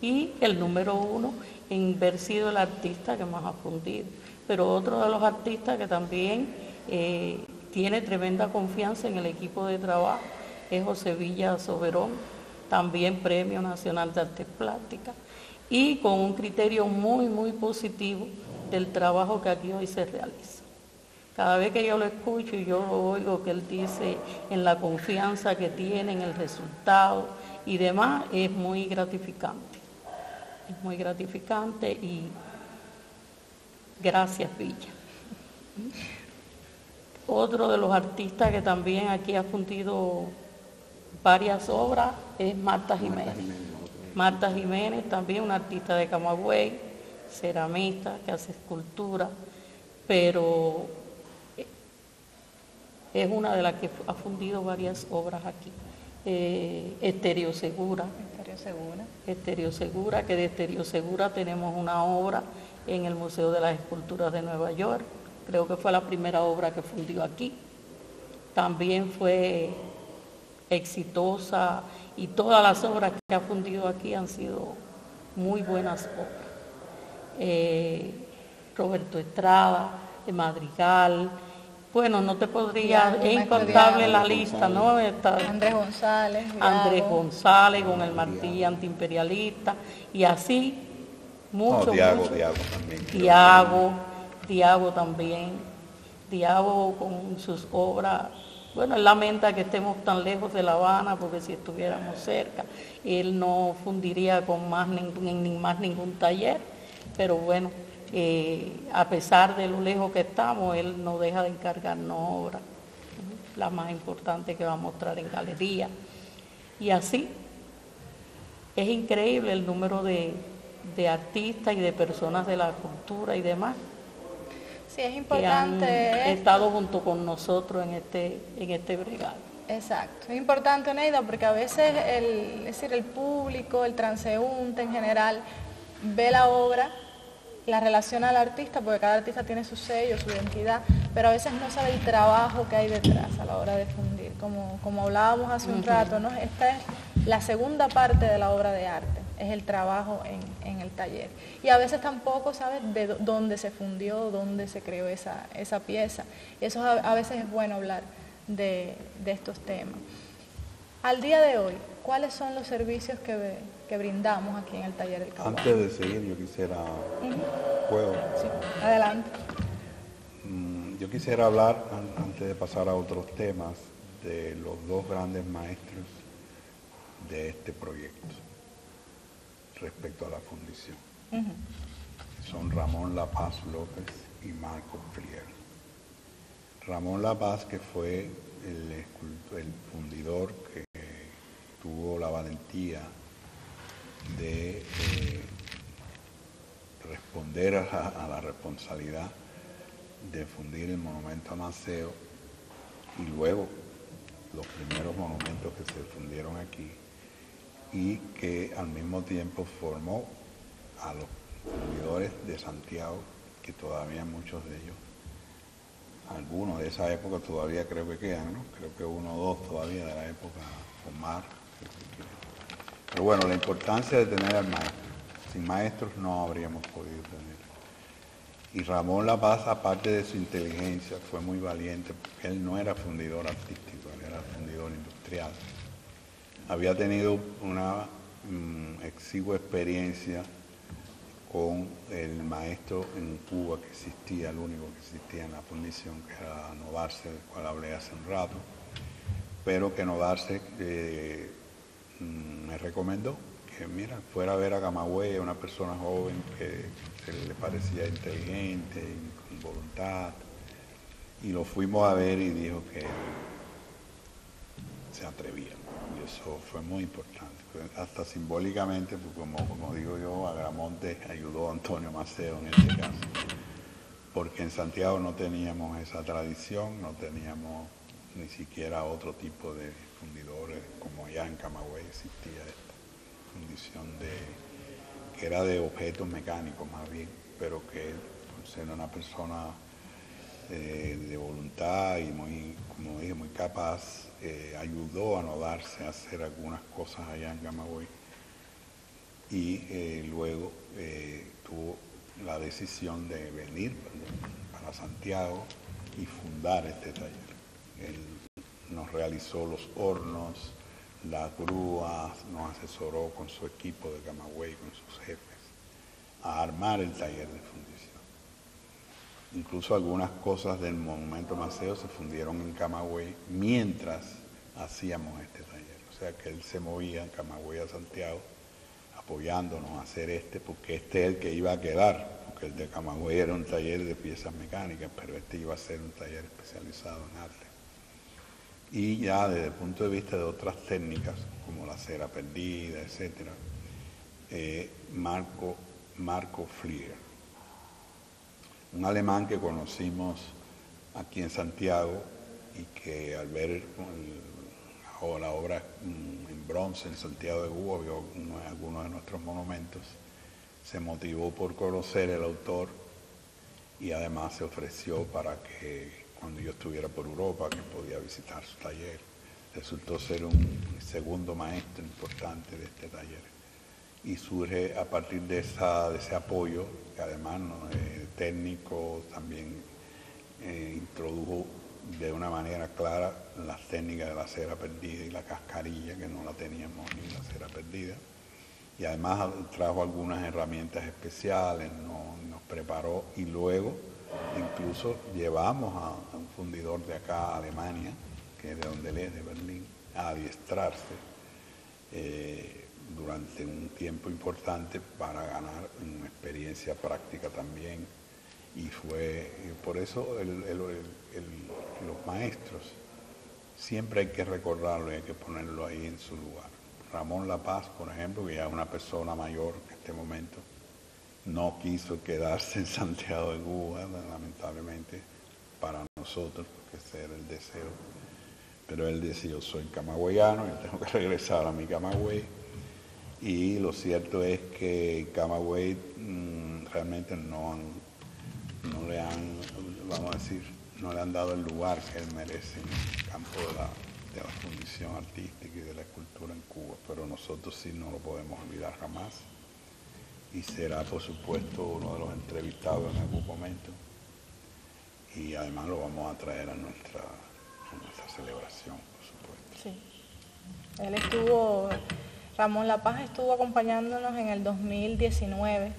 y el número 1 en ver sido el artista que más ha fundido. Pero otro de los artistas que también tiene tremenda confianza en el equipo de trabajo es José Villa Soberón, también Premio Nacional de Artes Plásticas, y con un criterio muy, muy positivo del trabajo que aquí hoy se realiza. Cada vez que yo lo escucho y yo lo oigo que él dice en la confianza que tiene en el resultado y demás, es muy gratificante. Es muy gratificante y gracias, Villa. Otro de los artistas que también aquí ha fundido varias obras es Marta Jiménez. Marta Jiménez, también una artista de Camagüey, ceramista que hace escultura, pero es una de las que ha fundido varias obras aquí. Estéreo Segura. Estéreo Segura, que de Estéreo Segura tenemos una obra en el Museo de las Esculturas de Nueva York. Creo que fue la primera obra que fundió aquí. También fue exitosa y todas las obras que ha fundido aquí han sido muy buenas obras. Roberto Estrada, de Madrigal. Bueno, no te podría, es incontable la lista, ¿no? Andrés González. Andrés González con el martillo antiimperialista y así mucho. Diago también. Diago también. Diago con sus obras. Bueno, él lamenta que estemos tan lejos de La Habana, porque si estuviéramos cerca, él no fundiría con más ningún taller, pero bueno, a pesar de lo lejos que estamos, él no deja de encargarnos obras, la más importante que va a mostrar en galería. Y así, es increíble el número de artistas y de personas de la cultura y demás. Sí, es importante. Que han estado junto con nosotros en este bregado. Exacto. Es importante, Neida, porque a veces el público, el transeúnte en general, ve la obra, la relaciona al artista, porque cada artista tiene su sello, su identidad, pero a veces no sabe el trabajo que hay detrás a la hora de fundir. Como hablábamos hace un rato, ¿no? Esta es la segunda parte de la obra de arte, es el trabajo en el taller. Y a veces tampoco sabes de dónde se fundió, dónde se creó esa pieza. Y eso a veces es bueno hablar de estos temas. Al día de hoy, ¿cuáles son los servicios que brindamos aquí en el taller del Caguayo? Antes de seguir, yo quisiera... ¿Puedo? Sí, adelante. Yo quisiera hablar, antes de pasar a otros temas, de los dos grandes maestros de este proyecto respecto a la fundición. Son Ramón La Paz López y Marco Frier. Ramón La Paz, que fue el fundidor que tuvo la valentía de responder a la responsabilidad de fundir el monumento a Maceo y luego los primeros monumentos que se fundieron aquí, y que al mismo tiempo formó a los fundidores de Santiago, que todavía muchos de ellos, algunos de esa época todavía creo que quedan, ¿no? Creo que uno o dos todavía de la época Omar. Pero bueno, la importancia de tener al maestro. Sin maestros no habríamos podido tener. Y Ramón La Paz, aparte de su inteligencia, fue muy valiente, porque él no era fundidor artístico, él era fundidor industrial. industrial. Había tenido una exigua experiencia con el maestro en Cuba que existía, el único que existía en la fundición, que era Nodarse, del cual hablé hace un rato, pero que Nodarse me recomendó que mira, fuera a ver a Camagüey, una persona joven que le parecía inteligente y con voluntad, y lo fuimos a ver y dijo que se atrevía, y eso fue muy importante, hasta simbólicamente, porque como digo yo, Agramonte ayudó a Antonio Maceo en este caso, porque en Santiago no teníamos esa tradición, no teníamos ni siquiera otro tipo de fundidores, como ya en Camagüey existía esta fundición que era de objetos mecánicos más bien, pero que pues, era una persona de voluntad y muy, como dije, muy capaz, ayudó a Nodarse a hacer algunas cosas allá en Camagüey y luego tuvo la decisión de venir para Santiago y fundar este taller. Él nos realizó los hornos, las grúas, nos asesoró con su equipo de Camagüey, con sus jefes, a armar el taller de fundición. Incluso algunas cosas del Monumento Maceo se fundieron en Camagüey mientras hacíamos este taller. O sea que él se movía en Camagüey a Santiago apoyándonos a hacer porque este es el que iba a quedar, porque el de Camagüey era un taller de piezas mecánicas, pero este iba a ser un taller especializado en arte. Y ya desde el punto de vista de otras técnicas, como la cera perdida, etc., Marco Flieger, un alemán que conocimos aquí en Santiago y que al ver la obra en bronce en Santiago de Cuba, vio algunos de nuestros monumentos, se motivó por conocer el autor y además se ofreció para que cuando yo estuviera por Europa, que podía visitar su taller. Resultó ser un segundo maestro importante de este taller. Y surge a partir de ese apoyo, que además técnico también introdujo de una manera clara las técnicas de la cera perdida y la cascarilla, que no la teníamos ni la cera perdida. Y además trajo algunas herramientas especiales, nos preparó y luego incluso llevamos a un fundidor de acá, a Alemania, que es de donde él es, de Berlín, a adiestrarse durante un tiempo importante para ganar una experiencia práctica también. Y fue por eso los maestros siempre hay que recordarlo y hay que ponerlo ahí en su lugar. Ramón La Paz, por ejemplo, que ya es una persona mayor en este momento, no quiso quedarse en Santiago de Cuba, lamentablemente, para nosotros, porque ese era el deseo. Pero él decía, yo soy camagüeyano, yo tengo que regresar a mi Camagüey. Y lo cierto es que Camagüey realmente no le han, vamos a decir, no le han dado el lugar que él merece en el campo de la fundición artística y de la escultura en Cuba. Pero nosotros sí no lo podemos olvidar jamás. Y será, por supuesto, uno de los entrevistados en algún momento. Y además lo vamos a traer a nuestra celebración, por supuesto. Sí. Ramón La Paz estuvo acompañándonos en el 2019,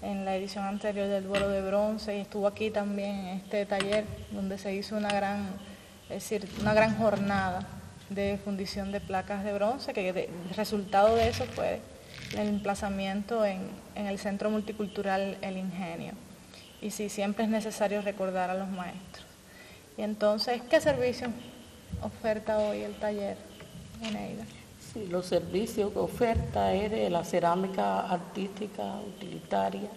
en la edición anterior del Duelo de Bronce, y estuvo aquí también en este taller, donde se hizo una gran jornada de fundición de placas de bronce, que el resultado de eso fue el emplazamiento en el Centro Multicultural El Ingenio. Y sí, siempre es necesario recordar a los maestros. Y entonces, ¿qué servicio oferta hoy el taller, Eneida? Sí, los servicios que oferta es de la cerámica artística, utilitaria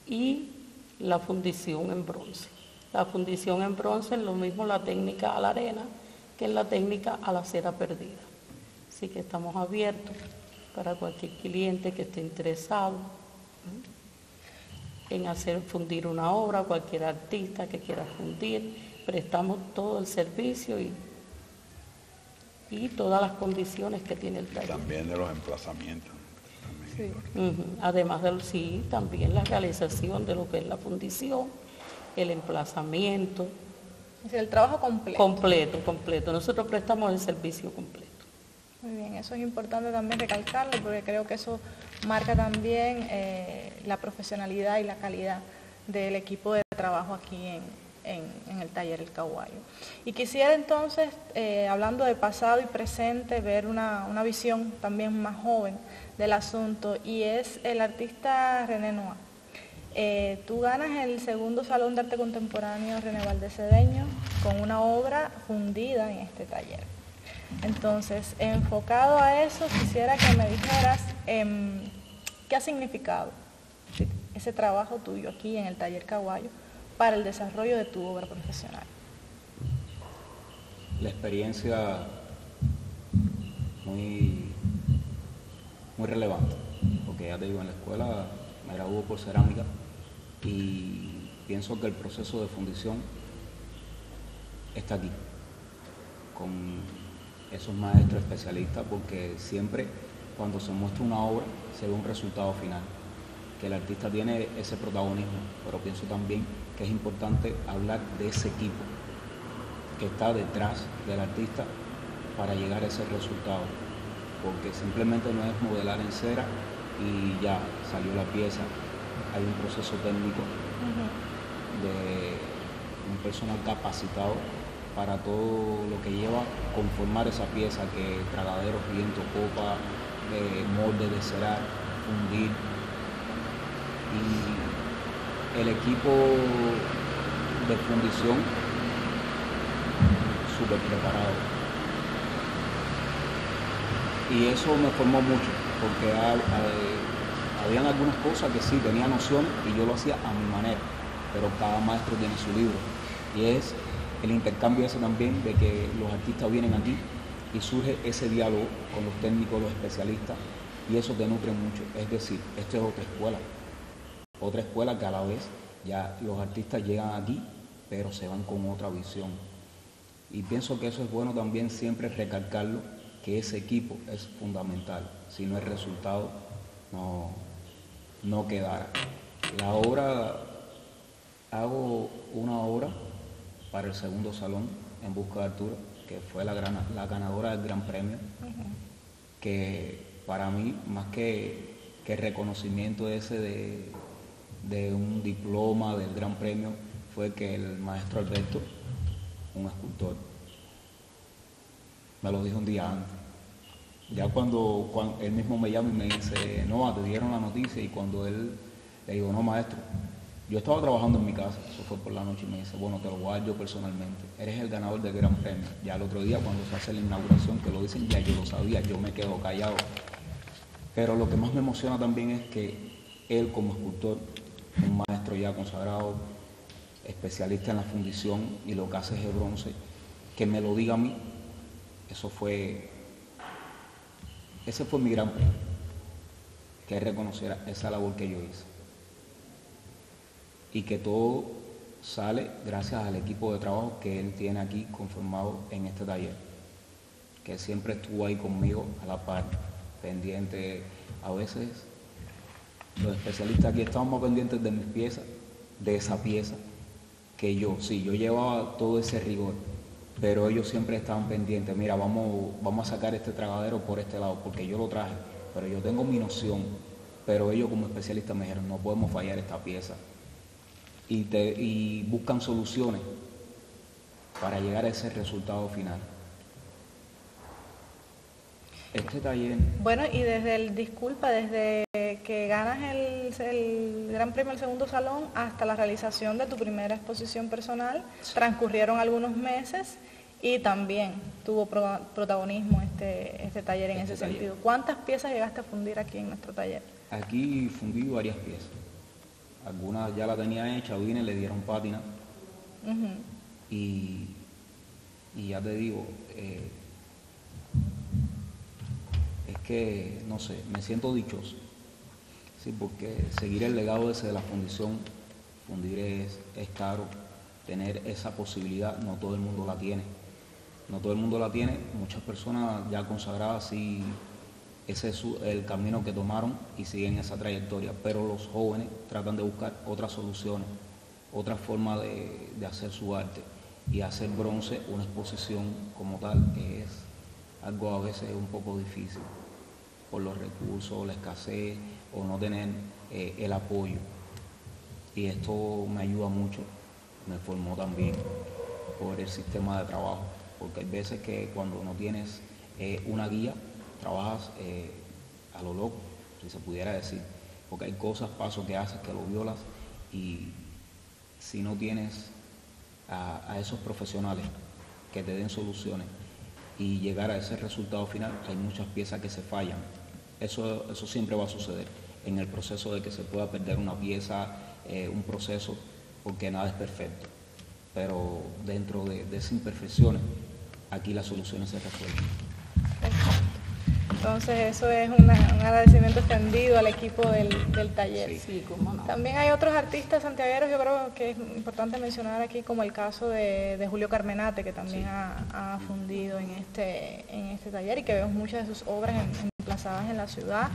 y la fundición en bronce. La fundición en bronce es lo mismo la técnica a la arena que es la técnica a la cera perdida. Así que estamos abiertos para cualquier cliente que esté interesado en fundir una obra, cualquier artista que quiera fundir, prestamos todo el servicio y todas las condiciones que tiene el taller. También de los emplazamientos. Sí. Además también la realización de lo que es la fundición, el emplazamiento, Es decir, el trabajo completo. Completo. Nosotros prestamos el servicio completo. Muy bien, eso es importante también recalcarlo porque creo que eso marca también la profesionalidad y la calidad del equipo de trabajo aquí en el taller El Caguayo. Y quisiera entonces, hablando de pasado y presente, ver una visión también más joven del asunto, y es el artista René Noa. Tú ganas el segundo Salón de Arte Contemporáneo René Valdés Cedeño con una obra fundida en este taller. Entonces, enfocado a eso, quisiera que me dijeras qué ha significado ese trabajo tuyo aquí en el taller Caguayo para el desarrollo de tu obra profesional. La experiencia muy relevante, porque ya te digo, en la escuela me gradué por cerámica y pienso que el proceso de fundición está aquí, con esos maestros especialistas, porque siempre cuando se muestra una obra se ve un resultado final, que el artista tiene ese protagonismo, pero pienso también que es importante hablar de ese equipo que está detrás del artista para llegar a ese resultado, porque simplemente no es modelar en cera y ya salió la pieza. Hay un proceso técnico de un personal capacitado para todo lo que lleva a conformar esa pieza, que tragaderos, viento, copa, molde de cerar, fundir. Y el equipo de fundición súper preparado. Y eso me formó mucho, porque habían algunas cosas que sí tenía noción y yo lo hacía a mi manera, pero cada maestro tiene su libro. Y es el intercambio ese también de que los artistas vienen aquí y surge ese diálogo con los técnicos, los especialistas, y eso te nutre mucho. Es decir, esto es otra escuela que a la vez ya los artistas llegan aquí, pero se van con otra visión. Y pienso que eso es bueno también siempre recalcarlo, que ese equipo es fundamental. Si no, el resultado no quedará. Hago una obra para el segundo salón, En Busca de Arturo, que fue la ganadora del Gran Premio, que para mí, más que el reconocimiento ese de un diploma del Gran Premio, fue que el maestro Alberto, un escultor, me lo dijo un día antes. Ya cuando él mismo me llama y me dice, no, te dieron la noticia, y cuando él le digo, no, maestro, yo estaba trabajando en mi casa, eso fue por la noche, y me dice, bueno, te lo voy a dar yo personalmente, eres el ganador del Gran Premio. Ya el otro día cuando se hace la inauguración, que lo dicen, ya yo lo sabía, yo me quedo callado. Pero lo que más me emociona también es que él, como escultor, un maestro ya consagrado, especialista en la fundición y lo que hace es el bronce, que me lo diga a mí, ese fue mi gran premio, que él reconociera esa labor que yo hice. Y que todo sale gracias al equipo de trabajo que él tiene aquí conformado en este taller, que siempre estuvo ahí conmigo a la par, pendiente. A veces los especialistas aquí estábamos más pendientes de mis piezas, de esa pieza, que yo. Sí, yo llevaba todo ese rigor, pero ellos siempre estaban pendientes. Mira, vamos a sacar este tragadero por este lado, porque yo lo traje, pero yo tengo mi noción. Pero ellos como especialistas me dijeron, no podemos fallar esta pieza. Y buscan soluciones para llegar a ese resultado final. Este taller... Bueno, y desde que ganas el Gran Premio del segundo salón hasta la realización de tu primera exposición personal, transcurrieron algunos meses y también tuvo protagonismo este taller en ese sentido. ¿Cuántas piezas llegaste a fundir aquí en nuestro taller? Aquí fundí varias piezas. Algunas ya la tenía hecha, vine, le dieron pátina. Y ya te digo, es que, no sé, me siento dichoso. Sí, porque seguir el legado ese de la fundición, fundir es caro, tener esa posibilidad, no todo el mundo la tiene. No todo el mundo la tiene, muchas personas ya consagradas, sí, ese es el camino que tomaron y siguen esa trayectoria, pero los jóvenes tratan de buscar otras soluciones, otra forma de hacer su arte. y hacer bronce, una exposición como tal, es algo a veces un poco difícil por los recursos, la escasez o no tener el apoyo. Y esto me ayuda mucho, me formó también por el sistema de trabajo, porque hay veces que cuando no tienes una guía, trabajas a lo loco, si se pudiera decir, porque hay cosas, pasos que haces que lo violas, y si no tienes a esos profesionales que te den soluciones y llegar a ese resultado final, hay muchas piezas que se fallan. Eso siempre va a suceder en el proceso de que se pueda perder una pieza, un proceso, porque nada es perfecto. Pero dentro de esas imperfecciones, aquí las soluciones se resuelven. Entonces eso es un agradecimiento extendido al equipo del taller. Sí, cómo no. También hay otros artistas santiagueros, yo creo que es importante mencionar aquí, como el caso de Julio Carmenate, que también ha fundido en este taller, y que vemos muchas de sus obras emplazadas en la ciudad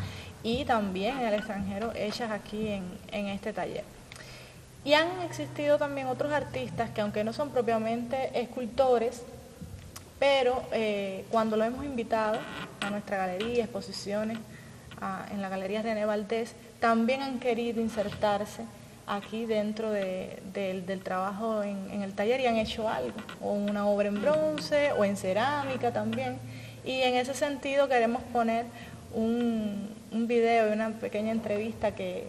y también en el extranjero, hechas aquí en este taller. Y han existido también otros artistas que, aunque no son propiamente escultores, pero cuando lo hemos invitado a nuestra galería, exposiciones en la Galería René Valdés, también han querido insertarse aquí dentro del trabajo en el taller, y han hecho algo, o una obra en bronce o en cerámica también. Y en ese sentido queremos poner un video y una pequeña entrevista que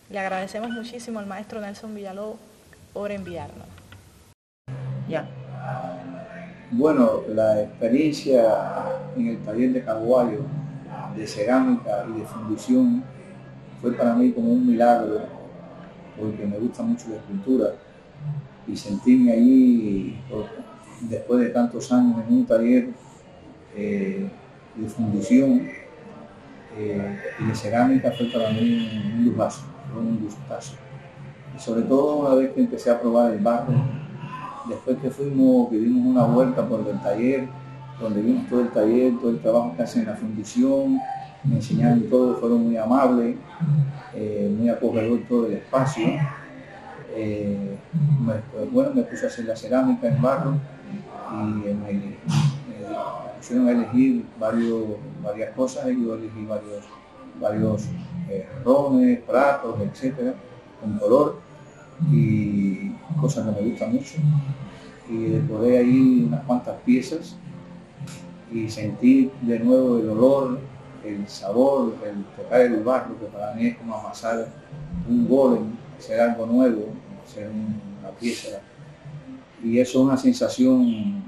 le agradecemos muchísimo al maestro Nelson Villalobos por enviarnos. Ya. Bueno, la experiencia en el taller de Caguayo, de cerámica y de fundición, fue para mí como un milagro, porque me gusta mucho la escultura, y sentirme allí después de tantos años en un taller de fundición y de cerámica fue para mí un lujazo, fue un gustazo. Y sobre todo una vez que empecé a probar el barro, después que dimos una vuelta por el taller, donde vimos todo el taller, todo el trabajo que hacen en la fundición, me enseñaron todo, fueron muy amables, muy acogedor todo el espacio. Me puse a hacer la cerámica en barro y me pusieron a elegir varias cosas, y yo elegí varios rones, platos, etcétera, con color y cosas que me gustan mucho. Y decoré ahí unas cuantas piezas y sentí de nuevo el olor, el sabor, el tocar el barro, que para mí es como amasar un golem, hacer algo nuevo, hacer una pieza. Y eso es una sensación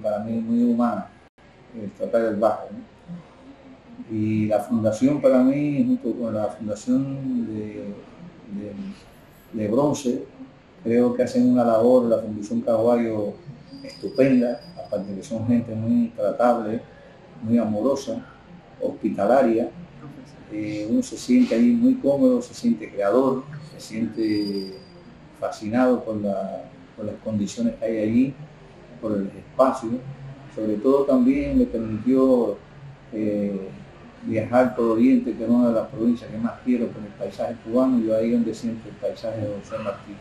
para mí muy humana, el tocar el barro, ¿no? Y la fundación para mí, junto con la fundación de bronce, creo que hacen una labor, la Fundición Caguayo, estupenda, aparte que son gente muy tratable, muy amorosa, hospitalaria. Uno se siente ahí muy cómodo, se siente creador, se siente fascinado por las condiciones que hay allí, por el espacio. Sobre todo también me permitió viajar por Oriente, que es una de las provincias que más quiero, por el paisaje cubano, y yo ahí donde siento el paisaje de José Martí.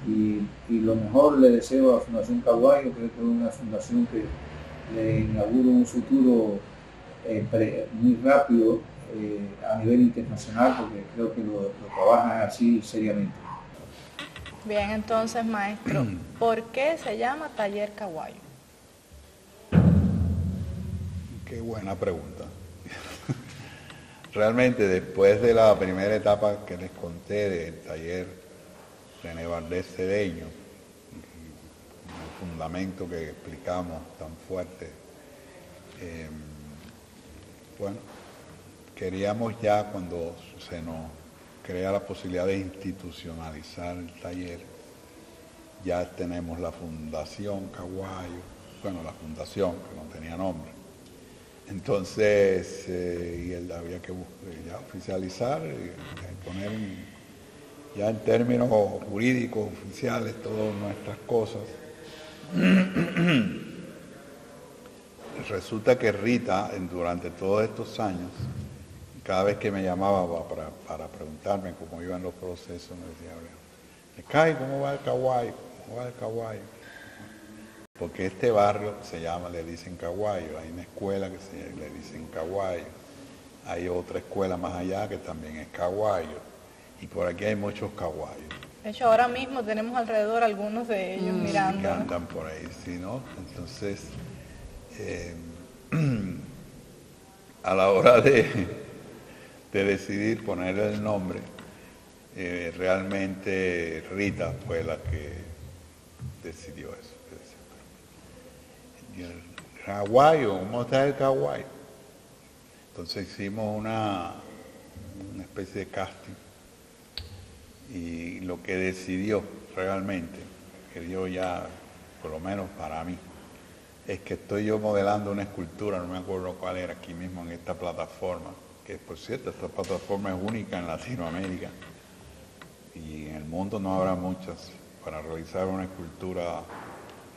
Y lo mejor le deseo a la Fundación Caguayo, creo que es una fundación que le inaugura un futuro muy rápido a nivel internacional, porque creo que lo trabajan así seriamente. Bien, entonces, maestro, ¿por qué se llama Taller Caguayo? Qué buena pregunta. Realmente, después de la primera etapa que les conté del taller René Valdés Cedeño, el fundamento que explicamos tan fuerte, bueno, queríamos ya, cuando se nos crea la posibilidad de institucionalizar el taller, ya tenemos la Fundación Caguayo, bueno, la fundación, que no tenía nombre. Entonces, y él había que ya oficializar y poner ya en términos jurídicos oficiales todas nuestras cosas. Resulta que Rita, durante todos estos años, cada vez que me llamaba para preguntarme cómo iban los procesos, me decía, Kai, ¿cómo va el Caguayo? ¿Cómo va el Caguayo? porque este barrio le dicen Caguayo, hay una escuela que le dicen Caguayo, hay otra escuela más allá que también es Caguayo, y por aquí hay muchos Caguayos. De hecho, ahora mismo tenemos alrededor algunos de ellos mirando. Que andan por ahí, ¿sí, no? Entonces, a la hora de decidir ponerle el nombre, realmente Rita fue la que decidió eso. Caguayo, ¿cómo está el Caguayo? Entonces hicimos una especie de casting y lo que decidió realmente, que dio ya, por lo menos para mí, es que estoy yo modelando una escultura, no me acuerdo cuál era, aquí mismo en esta plataforma, que por cierto, esta plataforma es única en Latinoamérica y en el mundo no habrá muchas. Para realizar una escultura,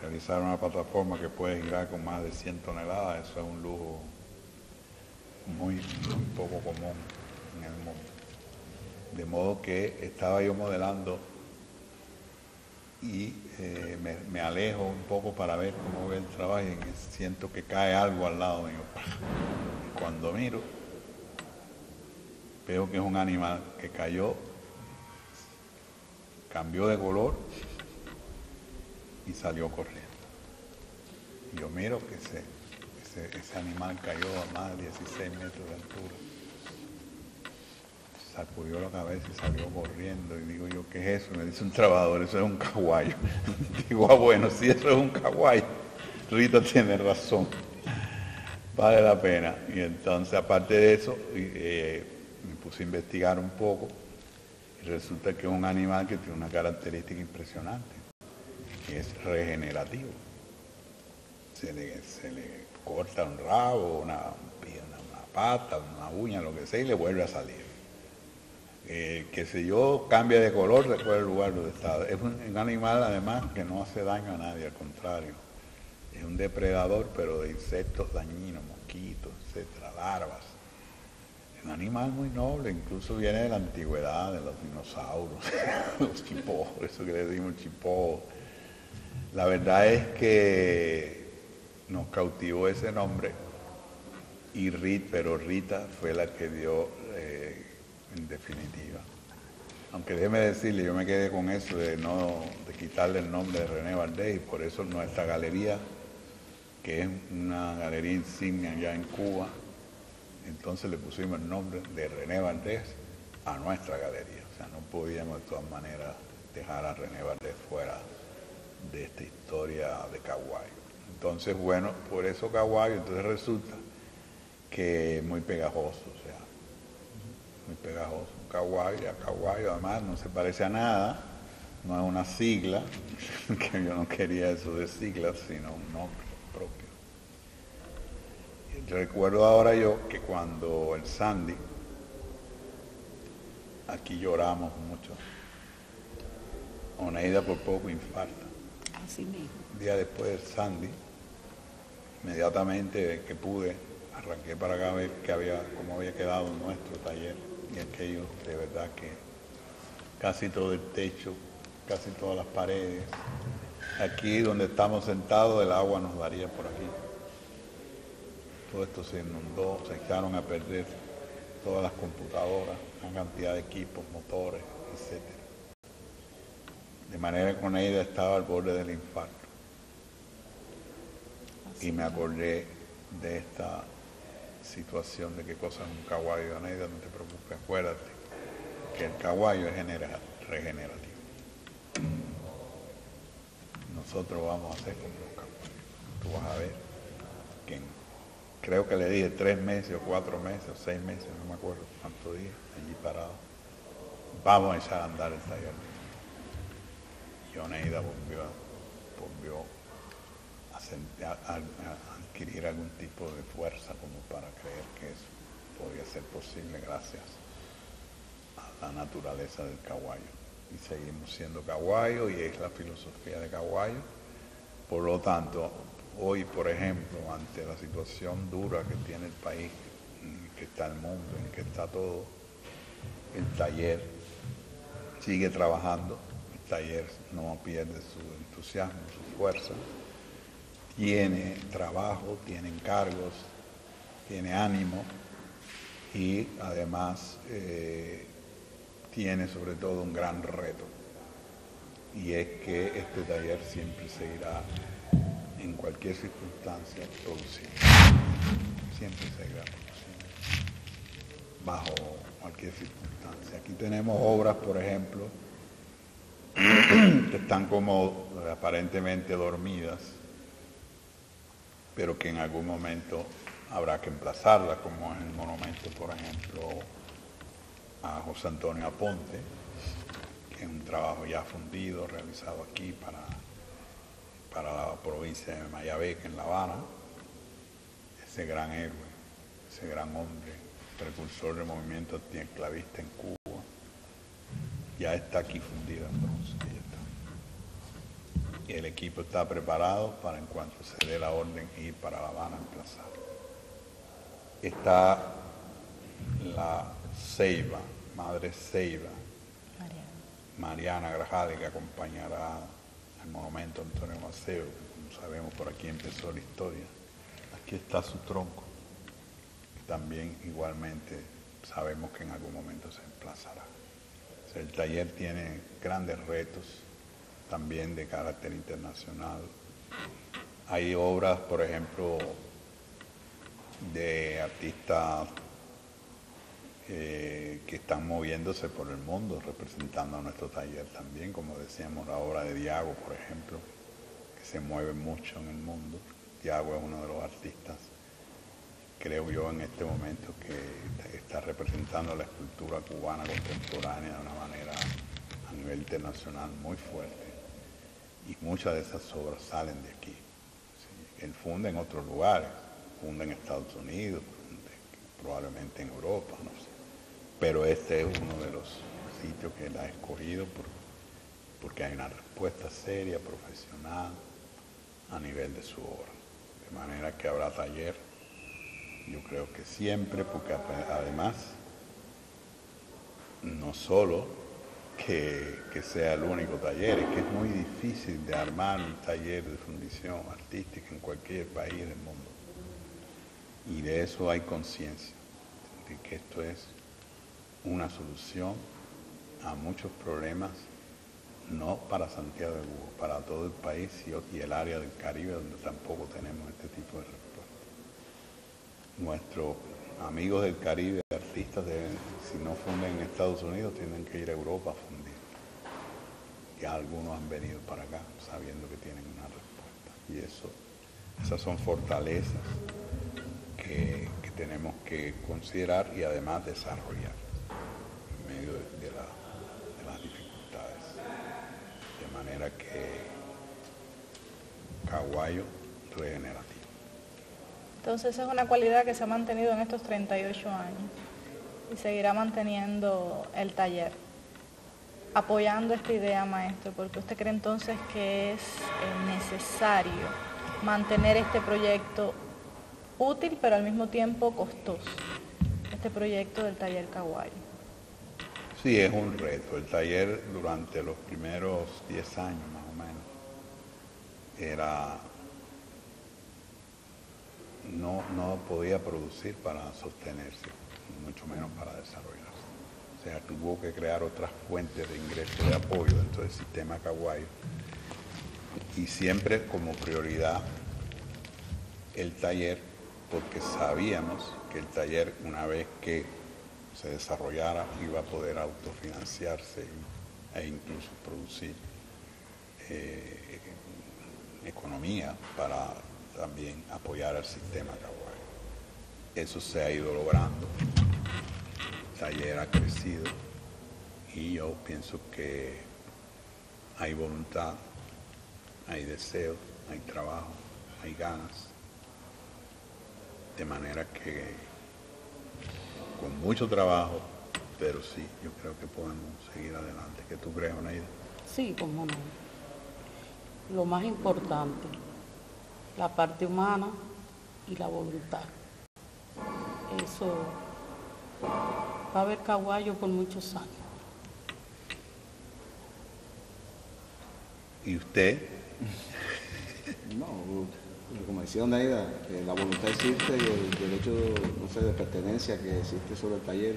realizar una plataforma que puede girar con más de 100 toneladas, eso es un lujo muy poco común en el mundo. De modo que estaba yo modelando y me alejo un poco para ver cómo ve el trabajo y siento que cae algo al lado mío. Y cuando miro, veo que es un animal que cayó, cambió de color y salió corriendo. Y yo miro que ese animal cayó a más de 16 metros de altura. Sacudió la cabeza y salió corriendo. Y digo yo, ¿qué es eso? Me dice un trabajador, eso es un caguayo. Digo, bueno, si eso es un caguayo, Rita tiene razón. Vale la pena. Y entonces, aparte de eso, me puse a investigar un poco. Y resulta que es un animal que tiene una característica impresionante, que es regenerativo. Se le corta un rabo, una pata, una uña, lo que sea, y le vuelve a salir. Qué sé yo, cambia de color después del lugar donde está. Es un animal además que no hace daño a nadie, al contrario. Es un depredador, pero de insectos dañinos, mosquitos, etcétera, larvas. Es un animal muy noble, incluso viene de la antigüedad, de los dinosaurios, los chipós, eso que le decimos chipós. La verdad es que nos cautivó ese nombre, pero Rita fue la que dio en definitiva. Aunque déjeme decirle, yo me quedé con eso de quitarle el nombre de René Valdés, y por eso nuestra galería, que es una galería insignia allá en Cuba, entonces le pusimos el nombre de René Valdés a nuestra galería. O sea, no podíamos de todas maneras dejar a René Valdés fuera de esta historia de Caguayo. Entonces, bueno, por eso Caguayo, entonces resulta que es muy pegajoso, o sea, muy pegajoso. Caguayo además no se parece a nada, no es una sigla, que yo no quería eso de siglas, sino un nombre propio. Yo recuerdo ahora que cuando el Sandy, aquí lloramos mucho, Oneida por poco infarta. Así mismo. Un día después del Sandy, inmediatamente que pude, arranqué para acá a ver cómo había quedado nuestro taller. Y aquello, de verdad que casi todo el techo, casi todas las paredes. Aquí donde estamos sentados, el agua nos daría por aquí. Todo esto se inundó, se echaron a perder todas las computadoras, una cantidad de equipos, motores, etc. De manera que Oneida estaba al borde del infarto. Y me acordé de esta situación de qué cosa es un caguayo. Oneida, no te preocupes, acuérdate que el caguayo es regenerativo. Nosotros vamos a hacer como los caguayos. Tú vas a ver que creo que le dije 3 meses o 4 meses o 6 meses, no me acuerdo cuántos días, allí parado. Vamos a echar a andar el taller. Y Oneida volvió a adquirir algún tipo de fuerza como para creer que eso podía ser posible gracias a la naturaleza del caguayo. Y seguimos siendo caguayo y es la filosofía de caguayo. Por lo tanto, hoy, por ejemplo, ante la situación dura que tiene el país, en que está el mundo, en que está todo, el taller sigue trabajando, el taller no pierde su entusiasmo, su fuerza, tiene trabajo, tiene encargos, tiene ánimo y además tiene sobre todo un gran reto, y es que este taller siempre seguirá en cualquier circunstancia produciendo, siempre seguirá produciendo bajo cualquier circunstancia. Aquí tenemos obras, por ejemplo, que están como aparentemente dormidas, pero que en algún momento habrá que emplazarlas, como es el monumento, por ejemplo, a José Antonio Aponte, que es un trabajo ya fundido, realizado aquí para la provincia de Mayabeque, en La Habana. Ese gran héroe, ese gran hombre, precursor del movimiento antiesclavista en Cuba, ya está aquí fundida en bronce. Y el equipo está preparado para, en cuanto se dé la orden, ir para La Habana a emplazar. Está la Ceiba, Madre Ceiba, Mariana Grajales, que acompañará al monumento Antonio Maceo, que como sabemos por aquí empezó la historia. Aquí está su tronco, que también igualmente sabemos que en algún momento se emplazará. O sea, el taller tiene grandes retos también de carácter internacional. Hay obras, por ejemplo, de artistas que están moviéndose por el mundo, representando a nuestro taller también, como decíamos, la obra de Diago, por ejemplo, que se mueve mucho en el mundo. Diago es uno de los artistas, creo yo, en este momento, que está representando la escultura cubana contemporánea de una manera a nivel internacional muy fuerte. Y muchas de esas obras salen de aquí. ¿Sí? Él funda en otros lugares, funda en Estados Unidos, probablemente en Europa, no sé. Pero este es uno de los sitios que él ha escogido porque hay una respuesta seria, profesional, a nivel de su obra. De manera que habrá taller, yo creo que siempre, porque además, no solo que sea el único taller, es que es muy difícil de armar un taller de fundición artística en cualquier país del mundo. Y de eso hay conciencia, de que esto es una solución a muchos problemas, no para Santiago de Cuba, para todo el país y el área del Caribe, donde tampoco tenemos este tipo de respuesta. Nuestros amigos del Caribe, artistas, si no funden en Estados Unidos, tienen que ir a Europa a fundir. Ya algunos han venido para acá sabiendo que tienen una respuesta. Y esas son fortalezas que tenemos que considerar y además desarrollar en medio de las dificultades. De manera que Caguayo regenerativo. Entonces esa es una cualidad que se ha mantenido en estos 38 años y seguirá manteniendo el taller, apoyando esta idea, maestro, porque usted cree entonces que es necesario mantener este proyecto útil pero al mismo tiempo costoso, este proyecto del taller Caguayo. Sí, es un reto. El taller durante los primeros 10 años más o menos no podía producir para sostenerse, mucho menos para desarrollarse. O sea, tuvo que crear otras fuentes de ingreso de apoyo dentro del sistema Caguayo, y siempre como prioridad el taller, porque sabíamos que el taller, una vez que se desarrollara, iba a poder autofinanciarse e incluso producir economía para también apoyar al sistema Caguayo. Eso se ha ido logrando, el taller ha crecido y yo pienso que hay voluntad, hay deseo, hay trabajo, hay ganas, de manera que con mucho trabajo, pero sí, yo creo que podemos seguir adelante. ¿Qué tú crees, Oneida? Sí, cómo no. Lo más importante, la parte humana y la voluntad. Eso va a haber Caguayo por muchos años. ¿Y usted? No, como decía Oneida, la voluntad existe y el derecho, no sé, de pertenencia que existe sobre el taller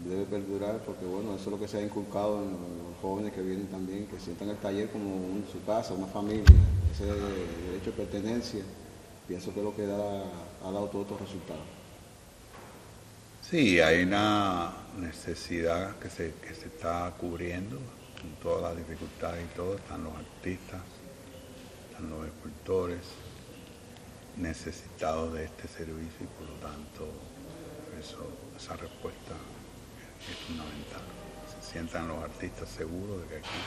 debe perdurar, porque bueno, eso es lo que se ha inculcado en los jóvenes que vienen también, que sientan el taller como su casa, una familia. Ese derecho de pertenencia, pienso que es lo que ha dado todos estos resultados. Sí, hay una necesidad que se está cubriendo con todas las dificultades y todo. Están los artistas, están los escultores necesitados de este servicio y por lo tanto esa respuesta es fundamental. Se sientan los artistas seguros de que aquí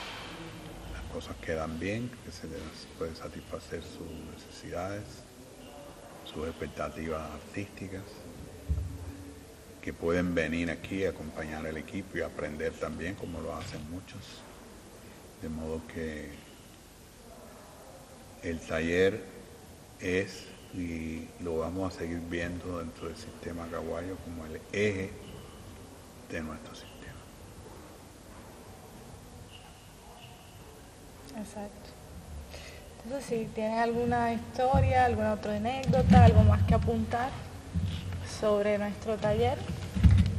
las cosas quedan bien, que se les puede satisfacer sus necesidades, sus expectativas artísticas, que pueden venir aquí a acompañar al equipo y aprender también, como lo hacen muchos. De modo que el taller es, y lo vamos a seguir viendo dentro del sistema Caguayo, como el eje de nuestro sistema. Exacto. Entonces, si tienen alguna historia, alguna otra anécdota, algo más que apuntar sobre nuestro taller.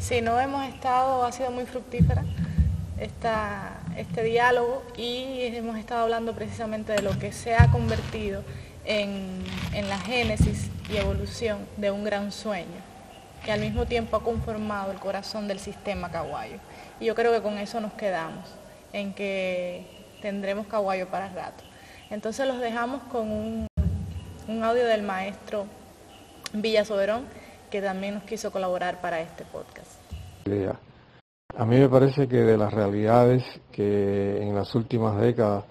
Si no, ha sido muy fructífera este diálogo y hemos estado hablando precisamente de lo que se ha convertido en la génesis y evolución de un gran sueño que al mismo tiempo ha conformado el corazón del sistema Caguayo. Y yo creo que con eso nos quedamos, en que tendremos Caguayo para rato. Entonces los dejamos con un audio del maestro Villa Soberón, que también nos quiso colaborar para este podcast. A mí me parece que de las realidades que en las últimas décadas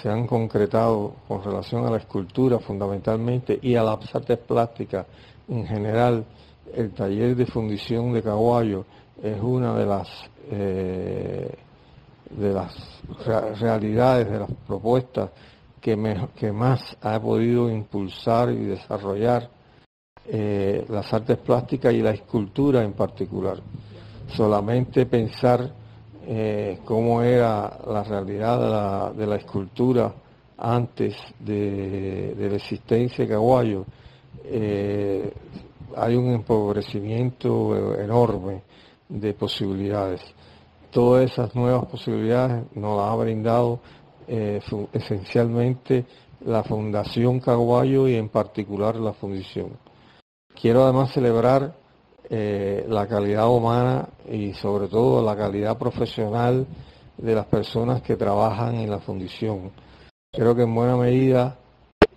se han concretado con relación a la escultura fundamentalmente y a las artes plásticas en general, el taller de fundición de Caguayo es una de las realidades, de las propuestas que más ha podido impulsar y desarrollar las artes plásticas y la escultura en particular. Solamente pensar cómo era la realidad de la escultura antes de la existencia de Caguayo, hay un empobrecimiento enorme de posibilidades. Todas esas nuevas posibilidades nos las ha brindado esencialmente la Fundación Caguayo y en particular la fundición. Quiero además celebrar la calidad humana y sobre todo la calidad profesional de las personas que trabajan en la fundición. Creo que en buena medida,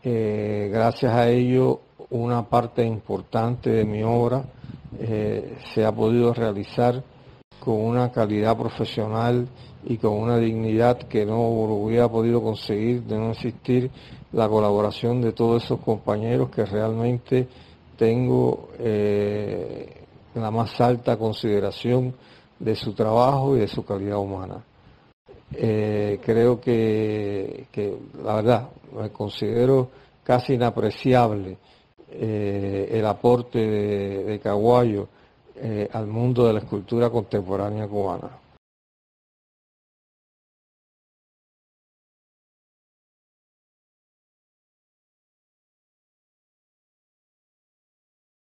gracias a ello, una parte importante de mi obra se ha podido realizar con una calidad profesional y con una dignidad que no hubiera podido conseguir de no existir la colaboración de todos esos compañeros que realmente tengo la más alta consideración de su trabajo y de su calidad humana. Creo que la verdad me considero casi inapreciable el aporte de Caguayo al mundo de la escultura contemporánea cubana.